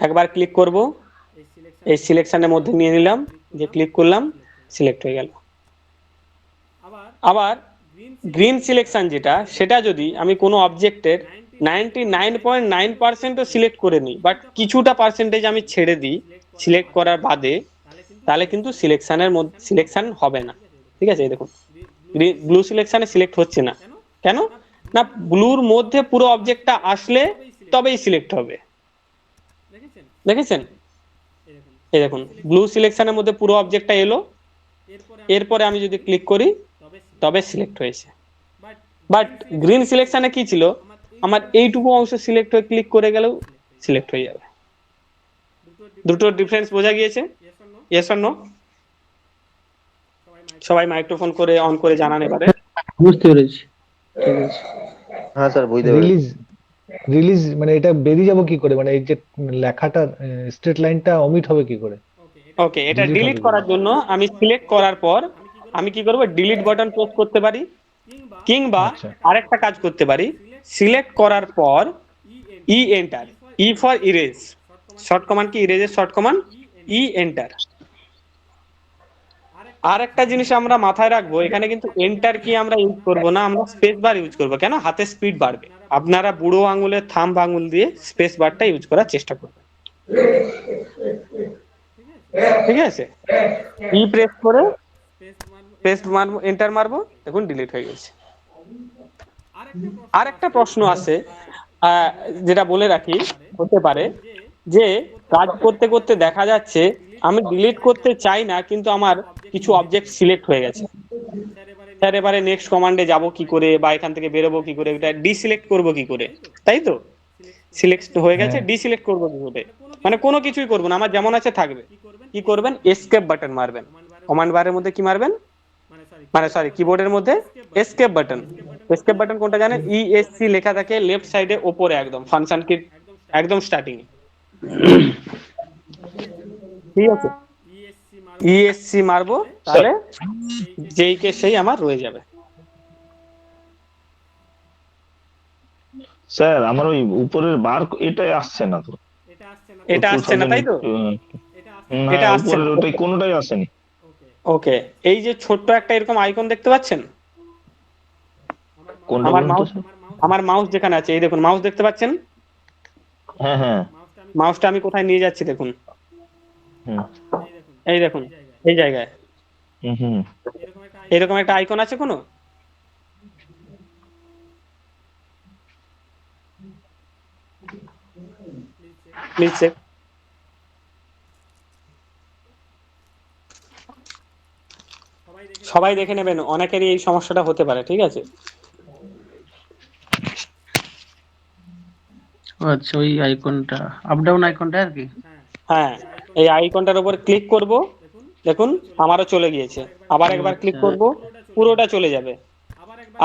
একবার ক্লিক করব, এই সিলেকশনের মধ্যে নিয়ে নিলাম, যে ক্লিক করলাম, সিলেক্ট হয়ে গেল। আবার গ্রিন সিলেকশন যেটা, সেটা যদি আমি কোনো অবজেক্টের 99.9%ও সিলেক্ট করে নিই, বাট কিছুটা পার্সেন্টেজ আমি ছেড়ে দিই সিলেক্ট করার বাদে, তাহলে কিন্তু সিলেকশনের মধ্যে সিলেকশন হবে না। ঠিক আছে, এই দেখুন ব্লু সিলেকশনে সিলেক্ট হচ্ছে না, কেন না? ব্লুর মধ্যে পুরো অবজেক্টটা আসলে তবেই সিলেক্ট হবে। দেখেছেন, এই দেখুন ব্লু সিলেকশনের মধ্যে পুরো অবজেক্টটা এলো, এরপরে আমি যদি ক্লিক করি তবে সিলেক্ট হয়েছে। বাট গ্রিন সিলেকশনে কি ছিল, আমার এইটুকু অংশ সিলেক্ট হয়ে ক্লিক করে গেলেও সিলেক্ট হয়ে যাবে। দুটোর ডিফারেন্স বোঝা গিয়েছে? Yes or no? সবাই মাইক্রোফোন করে অন করে জানান এবারে। বুঝতে পেরেছি, ঠিক আছে। হ্যাঁ স্যার বুঝতে রিলিজ রিলিজ মানে এটা বেরিয়ে যাবো কি করে, মানে এই যে লেখাটা স্ট্রেট লাইনটা অমিট হবে কি করে? ওকে, এটা ডিলিট করার জন্য আমি সিলেক্ট করার পর আমি কি করব, ডিলিট বাটন প্রেস করতে পারি, কিংবা আরেকটা কাজ করতে পারি, সিলেক্ট করার পর E enter, E for erase, short command কি ইরেজের শর্ট কমান্ড, ই এন্টার। আর একটা জিনিস আমরা মাথায় রাখবো, এখানে কিন্তু এন্টার কি আমরা ইউজ করব না, আমরা স্পেস বার ইউজ করব। কেন? হাতে স্পিড বাড়বে। আপনারা বুড়ো আঙুলের থাম্ব আঙুল দিয়ে স্পেস বারটা ইউজ করার চেষ্টা করবেন। ঠিক আছে, ই প্রেস করে পেস্ট মারবো, এন্টার মারবো, দেখুন ডিলিট হয়ে গেছে। আর একটা প্রশ্ন আছে, যেটা বলে রাখি, হতে পারে যে কাজ করতে করতে দেখা যাচ্ছে আমি ডিলিট করতে চাই না, কিন্তু আমার কিছু অবজেক্ট সিলেক্ট হয়ে গেছে। স্যার এবারে নেক্সট কমান্ডে যাব কি করে, বা এখান থেকে বেরোবো কি করে, এটা ডিসিলেক্ট করব কি করে, তাই তো? সিলেক্ট হয়ে গেছে, ডিসিলেক্ট করব কি করে, মানে কোনো কিছুই করব না, আমার যেমন আছে থাকবে। কি করবেন? এসকেপ বাটন মারবেন। কমান্ড বারের মধ্যে কি মারবেন, মানে সরি কিবোর্ডের মধ্যে এসকেপ বাটন। এসকেপ বাটন কোনটা জানেন? ইএসসি লেখা থাকে লেফট সাইডে ওপরে, একদম ফাংশন কি একদম স্টার্টিং এ। ঠিক আছে, ইএসসি মারবো, তাহলে যেই কে সেই আমার রয়ে যাবে। স্যার আমার ওই উপরের বার এটা আসছে না তো, এটা আসছে না তাই তো? এটা আসছে না, ওটাই কোনোটাই আসেনি। ওকে, এই যে ছোট্ট একটা এরকম আইকন দেখতে পাচ্ছেন, আমার মাউস যেখানে আছে, এই দেখুন মাউস দেখতে পাচ্ছেন? হ্যাঁ হ্যাঁ, মাউসটা আমি কোথায় নিয়ে যাচ্ছি দেখুন, এই দেখুন এই জায়গায় এরকম একটা আইকন আছে কোনো? Please check. সবাই দেখে নেবেন, অনেকেরই এই সমস্যাটা হতে পারে। ঠিক আছে, আচ্ছা, ওই আইকনটা আপ ডাউন আইকনটা আর কি। হ্যাঁ, এই আইকনটার উপর ক্লিক করব, দেখুন আমারও চলে গিয়েছে। আবার একবার ক্লিক করব, পুরোটা চলে যাবে।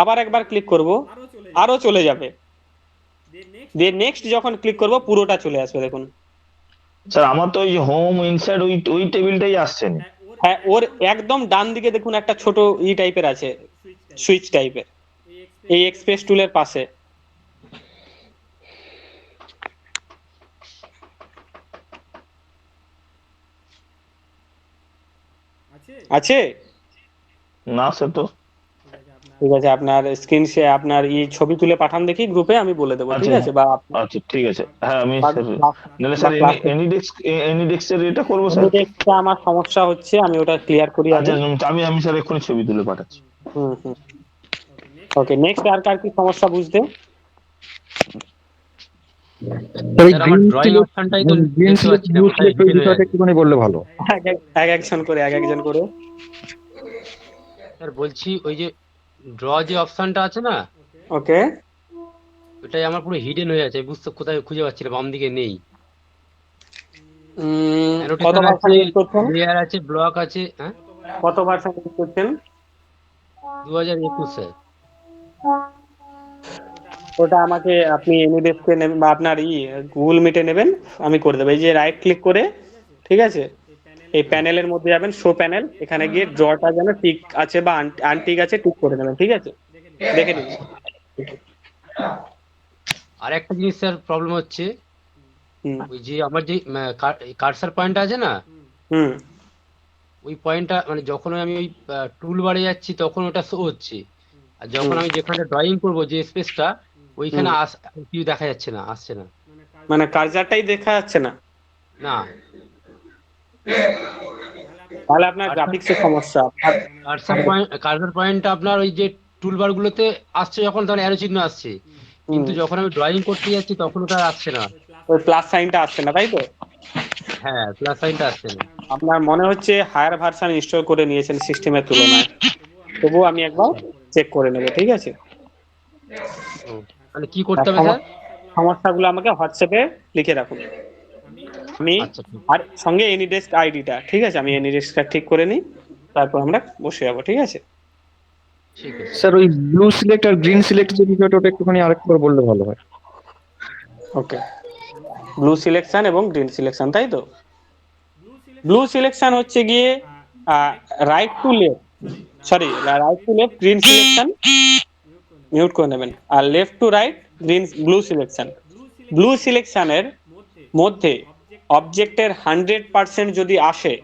আবার একবার ক্লিক করব, আরো চলে যাবে। দিয়ে নেক্সট যখন ক্লিক করব পুরোটা চলে আসবে। দেখুন স্যার আমার তো ওই হোম ইনসাইড ওই টেবিলটাই আসছে না। হ্যাঁ, ওর একদম ডান দিকে দেখুন একটা ছোট ই টাইপের আছে, সুইচ টাইপের, এই এক্সপ্রেস টুলের পাশে আছে না স্যার তো। ঠিক আছে, আপনার স্ক্রিন সে আপনার এই ছবি তুলে পাঠান দেখি গ্রুপে, আমি বলে দেবো। ঠিক আছে, বা আচ্ছা ঠিক আছে, হ্যাঁ আমি স্যার এনিডেক্স এর এটা করব স্যার। এনিডেক্সটা আমার সমস্যা হচ্ছে, আমি ওটা ক্লিয়ার করি আগে। আচ্ছা আমি স্যার এক্ষুনি ছবি তুলে পাঠাচ্ছি। ওকে, নেক্সট আর কার কি সমস্যা বুঝতে? একটুখানি বললে ভালো। একজন করে স্যার বলছি, ওই যে ড্র যে অপশনটা আছে না, ওকে, ওটাই আমার পুরো হিডেন হয়ে আছে, বুঝতে কোথায় খুঁজে পাচ্ছি না, বাম দিকে নেই। কত ভার্সন ইউজ করছেন? লেয়ার আছে, ব্লক আছে। হ্যাঁ, কত ভার্সন ইউজ করছেন? 2021 স্যার। ওটা আমাকে আপনি এনিডেস্কে নেবেন, বা আপনার গুগল মিটে নেবেন, আমি করে দেবো। এই যে রাইট ক্লিক করে, ঠিক আছে, এই প্যানেলের মধ্যে যাবেন, শো প্যানেল, এখানে গিয়ে ড্রটা যেন টিক আছে বা আনটিক আছে টিক করে নেবেন। ঠিক আছে, দেখে নিন। আর একটা জিনিস স্যার প্রবলেম হচ্ছে, হুম ওই যে আমার যে কার্সার পয়েন্ট আছে না, হুম ওই পয়েন্টটা মানে যখন আমি ওই টুল বারে যাচ্ছি তখন ওটা শো হচ্ছে, আর যখন হুম আমি যেখানে ড্রয়িং করব যে স্পেসটা, ওইখানে হুম কিছু দেখা যাচ্ছে না, আসছে না। মানে কার্সারটাই দেখা যাচ্ছে না, না, তাহলে আপনার গ্রাফিক্সের সমস্যা। আর কার্সার পয়েন্টটা আপনার ওই যে টুলবার গুলোতে আসছে যখন, তখন অ্যারো চিহ্ন আসছে, হুম কিন্তু যখন আমি ড্রয়িং করতে যাচ্ছি তখন ওটা আর আসছে না। ওই প্লাস সাইনটা আসছে না, তাই তো? হ্যাঁ, প্লাস সাইনটা আসছে না। আপনার মনে হচ্ছে হায়ার ভার্সন ইনস্টল করে নিয়েছেন সিস্টেমের তুলনায়, তবুও আমি একবার চেক করে নেব, ঠিক আছে? ও, তাহলে কি করতে আর হবে স্যার? সমস্যাগুলো আমাকে হোয়াটসঅ্যাপে লিখে রাখুন। আমি আচ্ছা, ঠিক আর সঙ্গে এনিডেস্ক আইডিটা, ঠিক আছে? আমি এনিডেস্কটা ঠিক করে নিই, তারপর আমরা বসে যাবো, ঠিক আছে? ঠিক আছে। স্যার ওই ব্লু সিলেক্ট আর গ্রিন সিলেক্ট যে বিষয়টা ওটা একটুখানি আরেকবার বললে ভালো হয়। ওকে, ব্লু সিলেকশন এবং গ্রিন সিলেকশন, তাই তো? ব্লু সিলেকশন হচ্ছে গিয়ে right to left, sorry right to left green selection, mute করে নেবেন। আর left to right blue selection. Blue সিলেকশনের মধ্যে অবজেক্টের 100% যদি আসে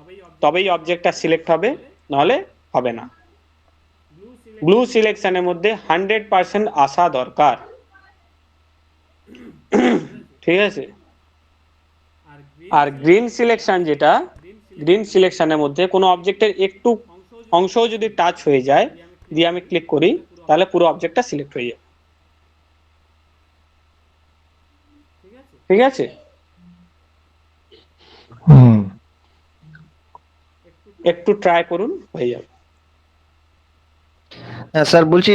তবেই অবজেক্টটা সিলেক্ট হবে, নাহলে হবে না। ব্লু সিলেকশনের মধ্যে 100% আসা দরকার, ঠিক আছে? আর গ্রিন সিলেকশন যেটা, গ্রিন সিলেকশনের মধ্যে কোনো অবজেক্টের একটু অংশও যদি টাচ হয়ে যায়, দিয়ে আমি ক্লিক করি, তাহলে পুরো অবজেক্টটা সিলেক্ট হয়ে যাবে, ঠিক আছে? হুম একটু ট্রাই করুন, হয়ে যাবে। হ্যাঁ স্যার, বলছি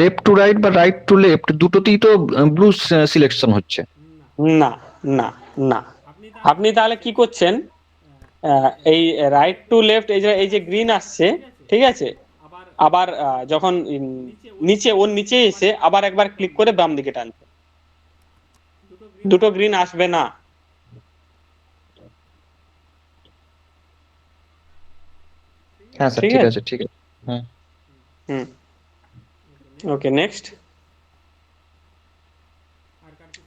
লেফট টু রাইট বা রাইট টু লেফট দুটোতেই তো ব্লু সিলেকশন হচ্ছে। না না না, আপনি তাহলে কি করছেন, এই রাইট টু লেফট এই যে গ্রিন আসছে, ঠিক আছে? আবার যখন নিচে ওর নিচে এসে আবার একবার ক্লিক করে বাম দিকে টানছে, দুটো গ্রিন আসবে না। হ্যাঁ স্যার, ঠিক আছে ঠিক আছে। হ্যাঁ হুম ওকে, নেক্সট।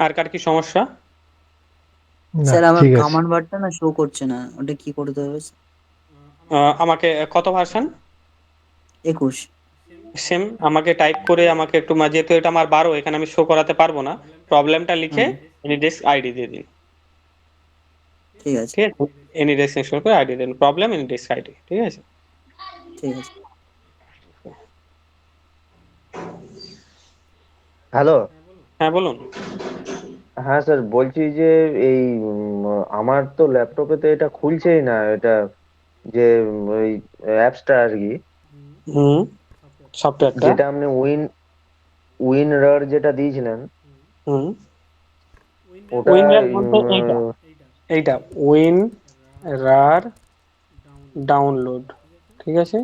আর কার কি সমস্যা? না স্যার আমার ঠিক আছে। কমান্ড বারটা না শো করছে না, ওটা কি করতে হবে? আমাকে কত ভার্সন? 21। সেম, আমাকে টাইপ করে আমাকে একটু যেহেতু এটা আমার 12, এখানে আমি শো করাতে পারবো না, প্রবলেমটা লিখে এনিডেস্ক আইডি দিয়ে দিন, ঠিক আছে ঠিক আছে? এনিডেস্ক ইনস্টল করে আইডি দিন, প্রবলেম এনিডেস্ক আইডি, ঠিক আছে? ঠিক আছে। হ্যালো, হ্যাঁ বলুন। হ্যাঁ স্যার, বলছি যে এই আমার তো ল্যাপটপেতে এটা খুলছেই না, এটা যে ওই অ্যাপসটা আর কি, হুম সফটওয়্যারটা, যেটা আপনি উইনরার যেটা দিয়েছিলেন, হুম ওটা উইনরার বলতে এইটা উইনরার ডাউনলোড, ঠিক আছে?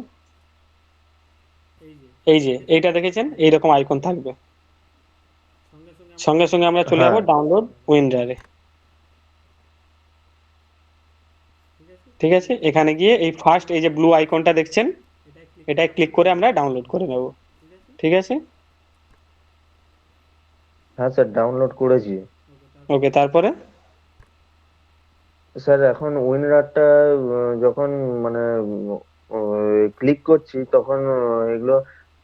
এই যে এইটা দেখেছেন, এইরকম আইকন থাকবে, সঙ্গে সঙ্গে আমরা চলে যাবো ডাউনলোড উইনরারে, ঠিক আছে? এখানে গিয়ে এই ফার্স্ট এই যে ব্লু আইকনটা দেখছেন, এটাই ক্লিক করে আমরা ডাউনলোড করে নেব, ঠিক আছে? হ্যাঁ স্যার, ডাউনলোড করেছি। ওকে, তারপরে স্যার এখন উইনরারটা যখন মানে ক্লিক করছি তখন এগুলো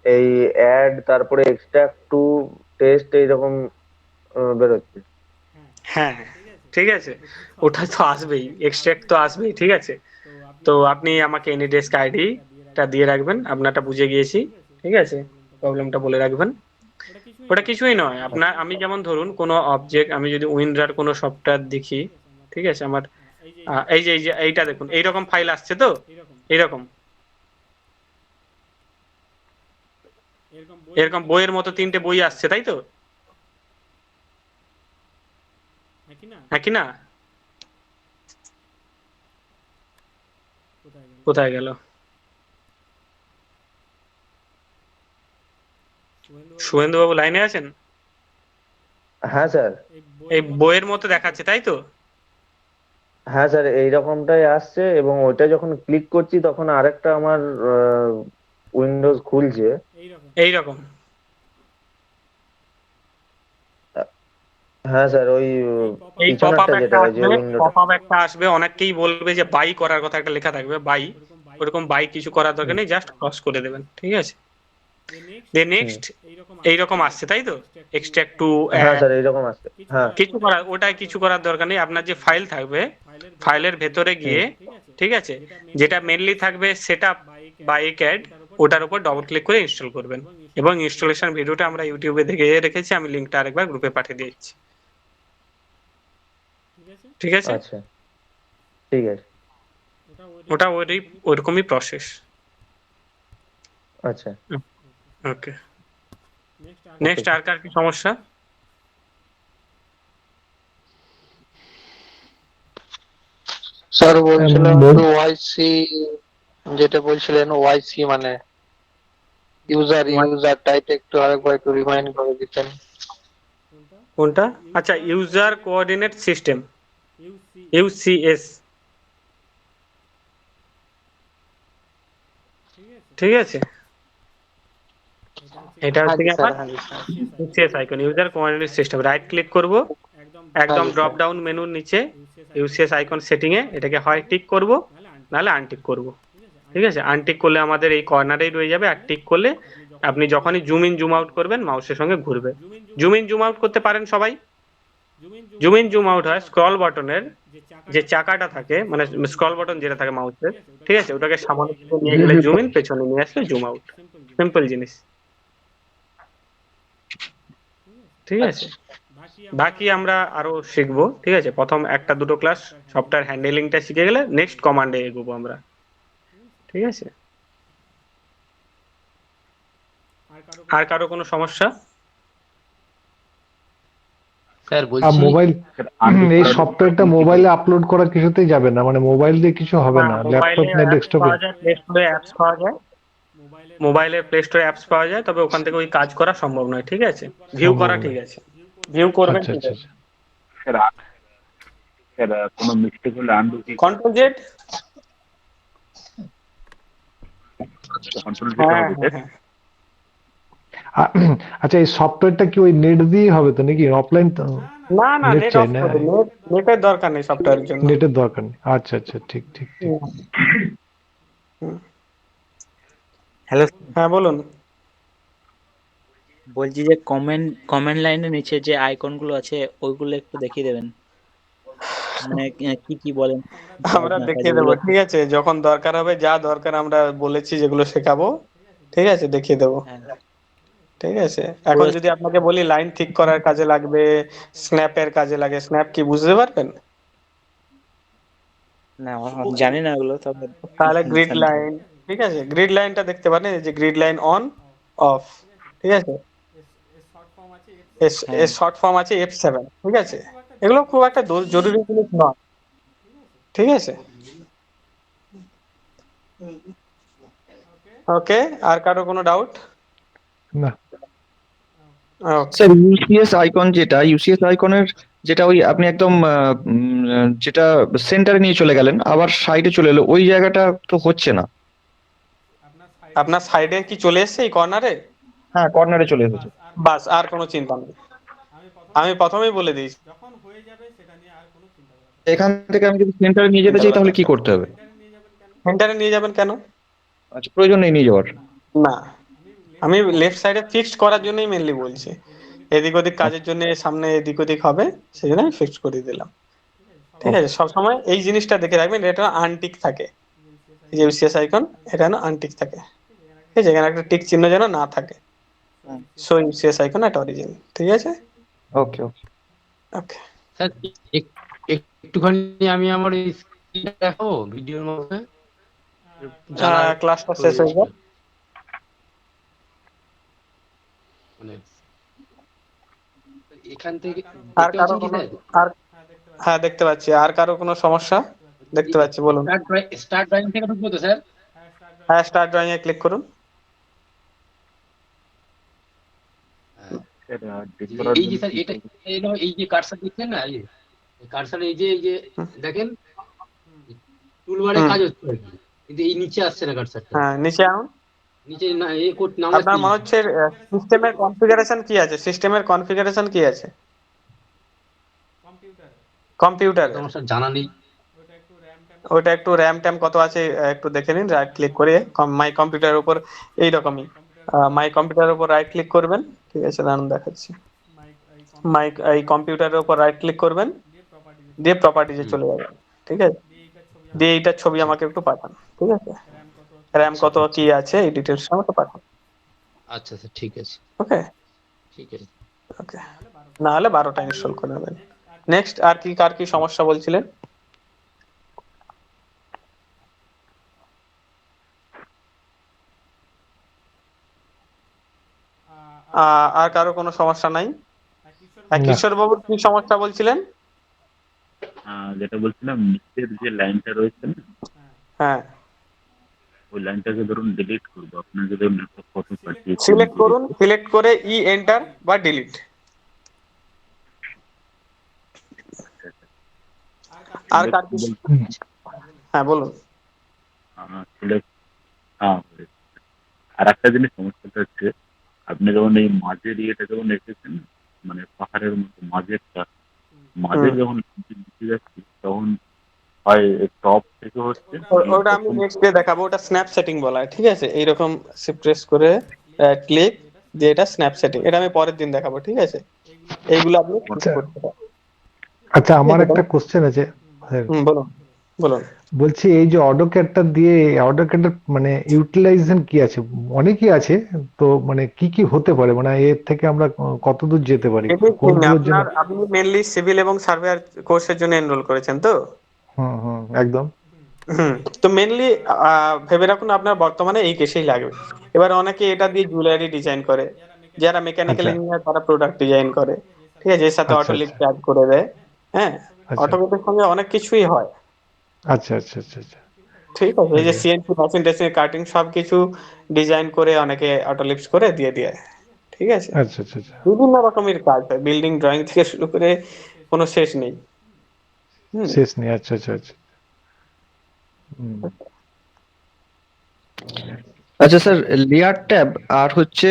এই অ্যাড, তারপরে এক্সট্রাক্ট টু টেস্ট এইরকম বেরোচ্ছে। হ্যাঁ ঠিক আছে, ওটা তো আসবেই, এক্সট্রাক্ট তো আসবেই, ঠিক আছে? তো আপনি আমাকে এনিডেস্ক আইডিটা দিয়ে রাখবেন, আপনারটা বুঝে গিয়েছি, ঠিক আছে? প্রবলেমটা বলে রাখবেন। ওটা কিছুই নয়, আপনার আমি যেমন ধরুন কোনো অবজেক্ট, আমি যদি উইনরার কোনো সফটওয়্যার দেখি, ঠিক আছে? আমার এই যে এইটা দেখুন, এইরকম ফাইল আসছে তো, এইরকম এরকম বইয়ের মতো 3টে বই আসছে, তাই তো? হ্যাঁ কি না? কোথায় গেল? শুভেন্দু বাবু লাইনে আছেন? হ্যাঁ স্যার। এই বইয়ের মতো দেখাচ্ছে, তাই তো? হ্যাঁ স্যার, এইরকমটাই আসছে, এবং ওইটা যখন ক্লিক করছি তখন আরেকটা আমার উইন্ডোজ খুলছে এইরকম। হ্যাঁ স্যার, ওই এই পপ আপ পিছনেরটা একটা যেটা ওই যে আসবে, উইন্ডোটা। পপ আপ একটা আসবে, অনেকেই বলবে যে বাই করার কথা, একটা লেখা থাকবে বাই, ওরকম বাই কিছু করার দরকার নেই, জাস্ট ক্রস করে দেবেন, ঠিক আছে। দে নেক্সট এইরকম আসছে তাই তো, এক্সট্রাক্ট টু হ্যাঁ স্যার, এইরকম আছে। হ্যাঁ। কিছু করার, ওটাই কিছু করার দরকার নেই। আপনার যে ফাইল থাকবে, ফাইলের ভেতরে গিয়ে, ঠিক আছে, যেটা মেনলি থাকবে সেটআপ বাই ক্যাড, ওটার উপর ডবল ক্লিক করে ইনস্টল করবেন, এবং ইনস্টলেশন ভিডিওটা আমরা ইউটিউবে দেখে রেখেছি, আমি লিংকটা আরেকবার গ্রুপে পাঠিয়ে দিয়েছি, ঠিক আছে। আচ্ছা, ঠিক আছে। ওটা ওরকমই প্রসেস। আচ্ছা। ওকে, নেক্সট আর কার কি সমস্যা? স্যার বলছিলাম তো ওয়াইসি, যেটা বলছিলেন ওয়াইসি মানে ইউজার টাইপ, একটু আরেকবার একটু রিমাইন্ড করে দিতেন। কোনটা? আচ্ছা, ইউজার কোঅর্ডিনেট সিস্টেম, ইউসিএস, ঠিক আছে। এটা হচ্ছে কি আমার UCS icon, user coordinate system. Right click করব, একদম ড্রপ ডাউন মেনুর নিচে ইউসিএস আইকন সেটিং এ এটাকে হয় টিক করব, নাহলে আনটিক করব, ঠিক আছে। আনটিক করলে আমাদের এই কর্নারেই রয়ে যাবে, আর টিক করলে আপনি যখনই জুম ইন জুম আউট করবেন মাউসের সঙ্গে ঘুরবে। জুম ইন জুম আউট করতে পারেন সবাই। জুম ইন জুম আউট হয় স্ক্রল বাটনের যে চাকাটা থাকে, মানে স্ক্রল বাটন যেটা থাকে মাউসের, ঠিক আছে, ওটাকে সামনে নিয়ে গেলে জুম ইন, পেছনে নিয়ে আসলে জুম আউট, সিম্পল জিনিস, ঠিক আছে। বাকি আমরা আরো শিখবো, ঠিক আছে। প্রথম একটা দুটো ক্লাস সফটওয়্যার হ্যান্ডেলিংটা শিখে গেলে নেক্সট কমান্ডে এগোবো আমরা, ঠিক আছে। আর কারো কোনো সমস্যা? স্যার বলছি মোবাইল, এই সফটওয়্যারটা মোবাইলে আপলোড করা কিছুতেই যাবে না, মানে মোবাইল দিয়ে কিছু হবে না, ল্যাপটপ না ডেস্কটপে? প্লে স্টোরে অ্যাপস পাওয়া যায়, মোবাইলের প্লে স্টোরে অ্যাপস পাওয়া যায়, তবে ওখান থেকে ওই কাজ করা সম্ভব নয়, ঠিক আছে। ভিউ করা ঠিক আছে, ভিউ করবেন, আচ্ছা ঠিক আচ্ছা আছে। স্যার কোনো মিস্টেক হলে আনডু কি? কন্ট্রোল জেড, কন্ট্রোল যেটা হবে স্যার। আচ্ছা, এই সফটওয়্যারটা কি ওই নেট দিয়ে হবে তো নাকি, অফলাইন তো? না না, নেট নেট চাই অফ না, করে, নেটের দরকার নেই সফটওয়্যারের জন্য। নেটের দরকার নেই। আচ্ছা আচ্ছা, ঠিক ঠিক ঠিক। হ্যালো, হ্যাঁ বলুন। বলছি যে কমেন্ট লাইনের নিচে যে আইকন গুলো আছে ওইগুলো একটু দেখিয়ে দেবেন, মানে কি কি বলেন আমরা দেখিয়ে দেবো, ঠিক আছে, যখন দরকার হবে, যা দরকার আমরা বলেছি যেগুলো শেখাবো, ঠিক আছে, দেখিয়ে দেবো, ঠিক আছে। এখন যদি আপনাকে বলি লাইন ঠিক করার কাজে লাগবে, স্ন্যাপের কাজে লাগে, স্ন্যাপ কি বুঝতে পারবেন? না জানি না ওগুলো, তবে তাহলে গ্রিড লাইন, ঠিক আছে, গ্রিড লাইনটা দেখতে পারেন, এই যে গ্রিড লাইন অন অফ, ঠিক আছে। এর শর্ট ফর্ম আছে F7, ঠিক আছে। এগুলো খুব একটা জরুরি জিনিস নয়, ঠিক আছে। ওকে, আর কারো কোনো ডাউট? না স্যার, ইউসিএস আইকন ইউসিএস আইকনের যেটা ওই আপনি একদম যেটা সেন্টারে নিয়ে চলে গেলেন, আবার সাইডে চলে এলো, ওই জায়গাটা তো হচ্ছে না। আপনার সাইডে কি চলে এসেছে এই কর্নারে? হ্যাঁ, কর্নারে চলে এসেছে। বাস, আর কোনো চিন্তা নেই, আমি প্রথমেই বলে দিয়েছি। এখান থেকে আমি যদি সেন্টারে নিয়ে যেতে চাই তাহলে কি করতে হবে? সেন্টারে নিয়ে যাবেন কেন? আচ্ছা, প্রয়োজন নেই নিয়ে যাওয়ার? না, আমি লেফট সাইডে ফিক্সড করার জন্যই মেনলি বলছি, এদিক ওদিক কাজের জন্য সামনে এদিক ওদিক হবে, সেই জন্য আমি ফিক্সড করে দিলাম, ঠিক আছে। সবসময় এই জিনিসটা দেখে রাখবেন, এটা আনটিক থাকে, এই যে ইউসিএস আইকন, এটা যেন আনটিক থাকে, ঠিক আছে, এখানে একটা টিক চিহ্ন যেন না থাকে। সো ইউসিএস আইকন এটা অরিজিনাল, ঠিক আছে। ওকে ওকে ওকে স্যার একটুখানি আমি আমার স্ক্রিনটা দেখাবো ভিডিওর মধ্যে, ক্লাসটা শেষ হয়ে যাবে, মানে এখান থেকে আর কারো কোনো হ্যাঁ দেখতে পাচ্ছি, আর কারো কোনো সমস্যা? দেখতে পাচ্ছি, বলুন। স্টার্ট ড্রয়িং থেকে ঢুকবো তো স্যার? হ্যাঁ, স্টার্ট ড্রয়িং এ ক্লিক করুন। এই যে স্যার এটা এই যে কার্সার দেখছেন না, এই কার্সার এই যে দেখেন টুলবারে কাজ হচ্ছে আর কি, কিন্তু এই নিচে আসছে না কার্সারটা। হ্যাঁ, নিচে আনুন। নিচে না এই কোড নাম আপনার মনে হচ্ছে সিস্টেমের কনফিগারেশন কি আছে, সিস্টেমের কনফিগারেশন কি আছে? কম্পিউটার তো আমার স্যার জানা নেই। ওটা একটু র্যাম ট্যাম কত আছে একটু দেখে নিন, রাইট ক্লিক করে মাই কম্পিউটারের উপর এইরকমই মাই কম্পিউটারের উপর রাইট ক্লিক করবেন, ঠিক আছে দাঁড়ান দেখাচ্ছি। মাই এই কম্পিউটারের উপর রাইট ক্লিক করবেন, দিয়ে প্রপার্টিজে চলে যাবেন, ঠিক আছে, দিয়ে এইটার ছবি আমাকে একটু পাঠান, ঠিক আছে, র্যাম কত কি আছে এই ডিটেলস আমাকে পাঠান। আচ্ছা স্যার ঠিক আছে। ওকে ঠিক আছে। ওকে, না হলে 12টা ইনস্টল করে নেবেন। নেক্সট আর কি কার কি সমস্যা বলছিলেন? আর কারো কোনো সমস্যা নাই? কিশোর বাবুর কি সমস্যা বলছিলেন? যেটা বলছিলাম নিচের যে লাইনটা রয়েছে না, হ্যাঁ ওই লাইনটাকে ধরুন ডিলিট করবো, আপনাকে ধরুন একটা ফটো পাঠিয়েছি, সিলেক্ট করুন, সিলেক্ট করে এন্টার বা ডিলিট। আর কার কি? হ্যাঁ বলুন। আর একটা জিনিস সমস্যাটা হচ্ছে আপনি যখন এই মাঝের ইয়েটা যখন এসেছেন, মানে পাহাড়ের মতো মাঝেরটা, মাঝে যখন লিখে যাচ্ছি তখন হয় টপ থেকে হচ্ছে। ওটা আমি নেক্সট ডে দেখাবো, ওটা স্ন্যাপ সেটিং বলা হয়, ঠিক আছে, এইরকম প্রেস করে ক্লিক দিয়ে এটা স্ন্যাপ সেটিং, এটা আমি পরের দিন দেখাবো, ঠিক আছে, এইগুলো আপনি করতে পারেন। আচ্ছা আমার একটা কোশ্চেন আছে। বলুন বলুন। বলছি এই যে অটোক্যাডটা দিয়ে অটোক্যাডের মানে ইউটিলাইজেশন কি আছে? অনেকই আছে তো, মানে কি কি হতে পারে, মানে এর থেকে আমরা কতদূর যেতে পারি, কোনগুলোর জন্য? আপনি মেইনলি সিভিল এবং সার্ভেয়ার কোর্সের জন্য এনরোল করেছেন তো? হুম একদম। তো মেইনলি ভেবে রাখুন আপনার বর্তমানে এই কেসেই লাগবে। এবার অনেকে এটা দিয়ে জুয়েলারি ডিজাইন করে, যারা মেকানিক্যাল ইঞ্জিনিয়ার তারা প্রোডাক্ট ডিজাইন করে, ঠিক আছে, এর সাথে অটো লিফট অ্যাড করে দেয়। হ্যাঁ, অটোমেটের সঙ্গে অনেক কিছুই হয়। আচ্ছা আচ্ছা আচ্ছা আচ্ছা, ঠিক আছে, এই যে সিএনসি মেশিন টেশিন কাটিং সবকিছু ডিজাইন করে অনেকে অটো লিফট করে দিয়ে দেয়, ঠিক আছে। আচ্ছা আচ্ছা আচ্ছা, বিভিন্ন রকমের কাজ হয়, বিল্ডিং ড্রয়িং থেকে শুরু করে কোনো শেষ নেই। শেষ নেই। আচ্ছা আচ্ছা আচ্ছা। আচ্ছা স্যার, লেয়ার ট্যাব আর হচ্ছে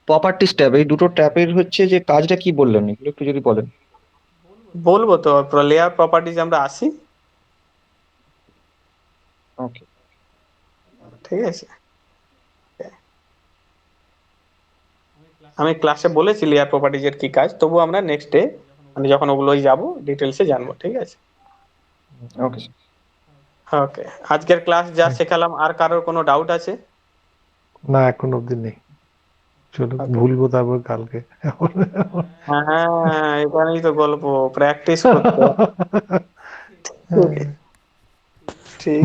প্রপার্টিস ট্যাব, এই দুটো ট্যাবের হচ্ছে যে কাজটা কি বললেন, এগুলো একটু যদি বলেন। বলবো তো, লেয়ার প্রপার্টিজ আমরা আসি, ওকে ঠিক আছে। আমি ক্লাসে বলেছি লেয়ার প্রপার্টিজের কি কাজ, তবু আমরা নেক্সট ডে মানে যখন ওগুলোই যাব ডিটেলসে জানবো, ঠিক আছে। ওকে ওকে, আজকের ক্লাস যা শেখালাম আর কারোর কোনো ডাউট আছে? না এখন অবধি নেই, চলো ভুলবো তারপর কালকে। হ্যাঁ এখানেই তো গল্প, প্র্যাকটিস করতে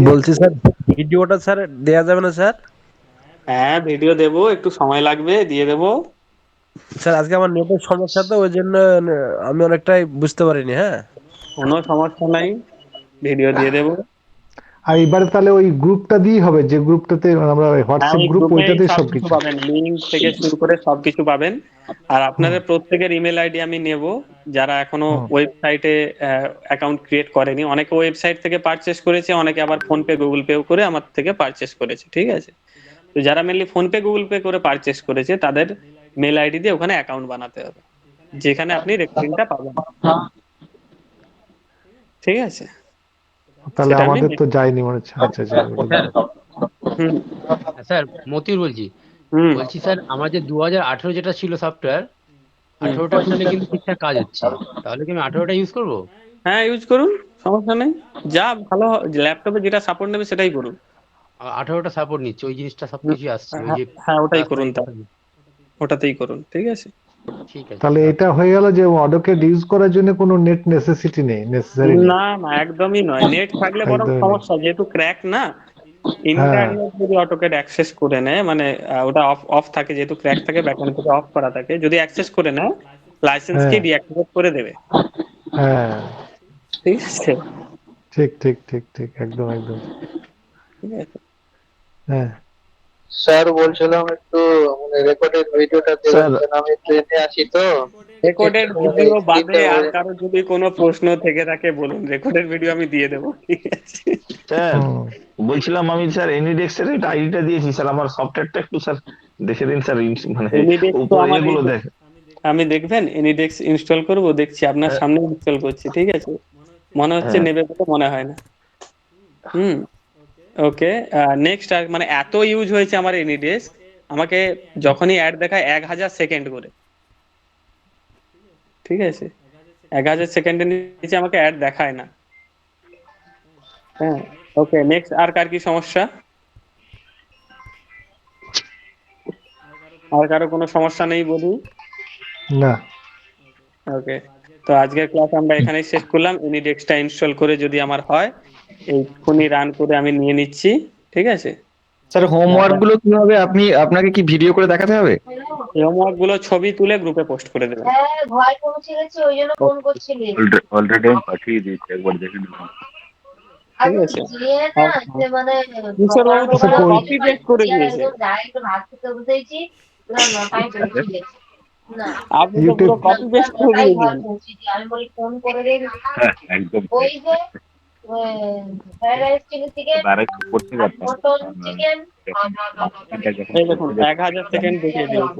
বলছি স্যার ভিডিওটা স্যার দেয়া যাবে না স্যার? হ্যাঁ ভিডিও দেবো, একটু সময় লাগবে, দিয়ে দেবো স্যার। আজকে আমার নেটের সমস্যা তো, ওই জন্য আমি অনেকটাই বুঝতে পারিনি। হ্যাঁ কোনো সমস্যা নাই, ভিডিও দিয়ে দেবো। আর এবারে তাহলে ওই গ্রুপটা দিয়েই হবে, যে গ্রুপটাতে আমরা হোয়াটসঅ্যাপ গ্রুপ, ওইটাতে সবকিছু পাবেন, লিংক থেকে শুরু করে সবকিছু পাবেন। আর আপনাদের প্রত্যেকের ইমেল আইডি আমি নেব, যারা এখনো ওয়েবসাইটে অ্যাকাউন্ট ক্রিয়েট করেনি। অনেকে ওয়েবসাইট থেকে পারচেজ করেছে, অনেকে আবার ফোন পে গুগল পেও করে আমার থেকে পারচেজ করেছে, ঠিক আছে। তো যারা mainly phone pay Google pay করে পারচেজ করেছে তাদের মেল আইডি দিয়ে ওখানে অ্যাকাউন্ট বানাতে হবে, যেখানে আপনি রেকর্ডিংটা পাবেন, ঠিক আছে। তাহলে আমাদের তো যায়নি মনে হচ্ছে। আচ্ছা আচ্ছা স্যার মতিউর বলছি। বলছি স্যার আমার যে 2018 যেটা ছিল সফটওয়্যার, 18টা ফোনে কিন্তু ঠিকঠাক কাজ হচ্ছে, তাহলে কি আমি 18টা ইউজ করবো? হ্যাঁ ইউজ করুন, সমস্যা নেই, যা ভালো ল্যাপটপে যেটা সাপোর্ট নেবে সেটাই করুন। 18টা সাপোর্ট নিচ্ছে, ওই জিনিসটা সবকিছু আসছে, ওই যে হ্যাঁ ওটাই করুন, ওটাতেই করুন, ঠিক আছে। ঠিক আছে, তাহলে এটা হয়ে গেল যে অটোক্যাড ইউজ করার জন্য কোনো নেট নেসেসিটি নেই, নেসেসারি নেই। না না একদমই নয়, নেট থাকলে বরং সমস্যা, যেহেতু ক্র্যাক না, ইন্টারনেট যদি অটোক্যাড অ্যাক্সেস করে নেয়, মানে ওটা অফ থাকে, যেহেতু ক্র্যাক থাকে ব্যাকএন্ড থেকে অফ করা থাকে, যদি অ্যাক্সেস করে নেয় লাইসেন্স কি ডিঅ্যাক্টিভেট করে দেবে। হ্যাঁ ঠিক আছে, ঠিক ঠিক ঠিক ঠিক, একদম একদম ঠিক আছে। হ্যাঁ স্যার বলছিলাম একটু মানে রেকর্ডেড ভিডিওটা দেবেন, আমি ট্রেনে আছি তো। রেকর্ডেড ভিডিও বাদে আর কারো যদি কোনো প্রশ্ন থেকে থাকে বলুন, রেকর্ডেড ভিডিও আমি দিয়ে দেবো, ঠিক আছে। স্যার বলছিলাম আমি স্যার এনিডেক্স এর আইডিটা দিয়েছি স্যার, আমার সফটওয়্যারটা একটু স্যার দেখে দিন স্যার, মানে উপর এগুলো দেখ। আমি দেখবেন এনিডেক্স ইনস্টল করব, দেখছি আপনার সামনে ইনস্টল করছি, ঠিক আছে? মনে হচ্ছে হ্যাঁ। নেবে বলে মনে হয় না। হুম, ওকে। নেক্সট আর মানে এত ইউজ হয়েছে আমার এনিডেক্স, আমাকে যখনই অ্যাড দেখায় 1000 সেকেন্ড করে, ঠিক আছে? 1000 সেকেন্ডের নিচে আমাকে অ্যাড দেখায় না। হ্যাঁ, ওকে। নেক্সট আর কার কি সমস্যা? আর কারো কোনো সমস্যা নেই বলুন। না। ওকে, তো আজকের ক্লাস আমরা এখানেই শেষ করলাম। এনিডেক্সটা ইনস্টল করে যদি আমার হয়, এইক্ষুনি রান করে আমি নিয়ে নিচ্ছি, ঠিক আছে? স্যার হোমওয়ার্ক গুলো কি হবে, আপনাকে কি ভিডিও করে দেখাতে হবে? এই হোমওয়ার্ক গুলো ছবি তুলে গ্রুপে পোস্ট করে দেবেন। হ্যাঁ ভয় পৌঁছেছে ওই জন্য ফোন করছিলি। অলরেডি আমি পাঠিয়ে দিয়েছি, একবার দেখে নিলাম। ঠিক আছে। যে না যে মানে কিশোর বাবু তো পুরো কপি পেস্ট করে দিয়েছে। একদম ডাইরেক্ট ভাত খেতে বসেছি না নটায় পৌঁছে না আপনি তো পুরো কপি পেস্ট করে নটায় ঘর দিয়েছেন। পৌঁছেছি। আমি বলি ফোন করে দিন হ্যাঁ, একদম ওই যে fried rice chilli chicken direct করতে পারতাম। মটন চিকেন এই দেখুন 1000 সেকেন্ড দেখিয়ে দিয়েছে।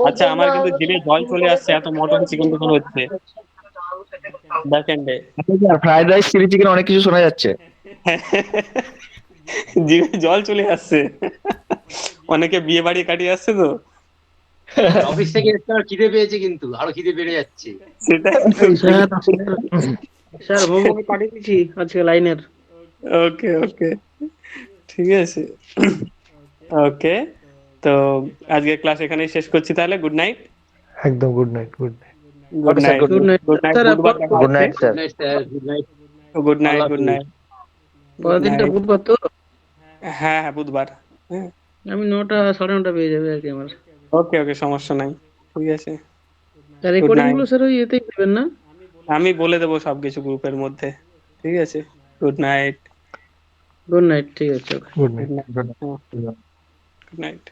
আচ্ছা, আমার কিন্তু জিভে জল চলে আসছে, এত মটন চিকেন টিকেন হচ্ছে ব্যাকএন্ডে। ফ্রাইড রাইস চিলি চিকেন অনেক কিছু শোনা যাচ্ছে। জিভে জল চলে আসছে, অনেকে বিয়ে বাড়ি কাটিয়ে আসছে তো। অফিস থেকে এসে আমার খিদে পেয়েছে, কিন্তু আরো খিদে বেড়ে যাচ্ছে। সেটাই। স্যার হোমওয়ার্ক পাঠিয়ে দিচ্ছি আজকে লাইনের। ওকে ওকে, ঠিক আছে। ওকে, তো আজকের ক্লাস এখানেই শেষ করছি তাহলে। Good night. একদম good night, good night. Good night. Good night good night. Sir. বুধবার দেখা গুড নাইট হচ্ছে। Sir. Good night. Good night. Good night. পরের দিনটা বুধবার তো? হ্যাঁ হ্যাঁ, বুধবার। হ্যাঁ, আমি 9টা 9:30 পেয়ে যাবে আর কি আমার। ওকে ওকে, সমস্যা নাই, ঠিক আছে। রেকর্ডিং গুলো স্যার ওই এতেই দেবেন না? আমি বলে দেবো সবকিছু গ্রুপের মধ্যে, ঠিক আছে। Good night. গুড নাইট, ঠিক আছে। Good night. Good night.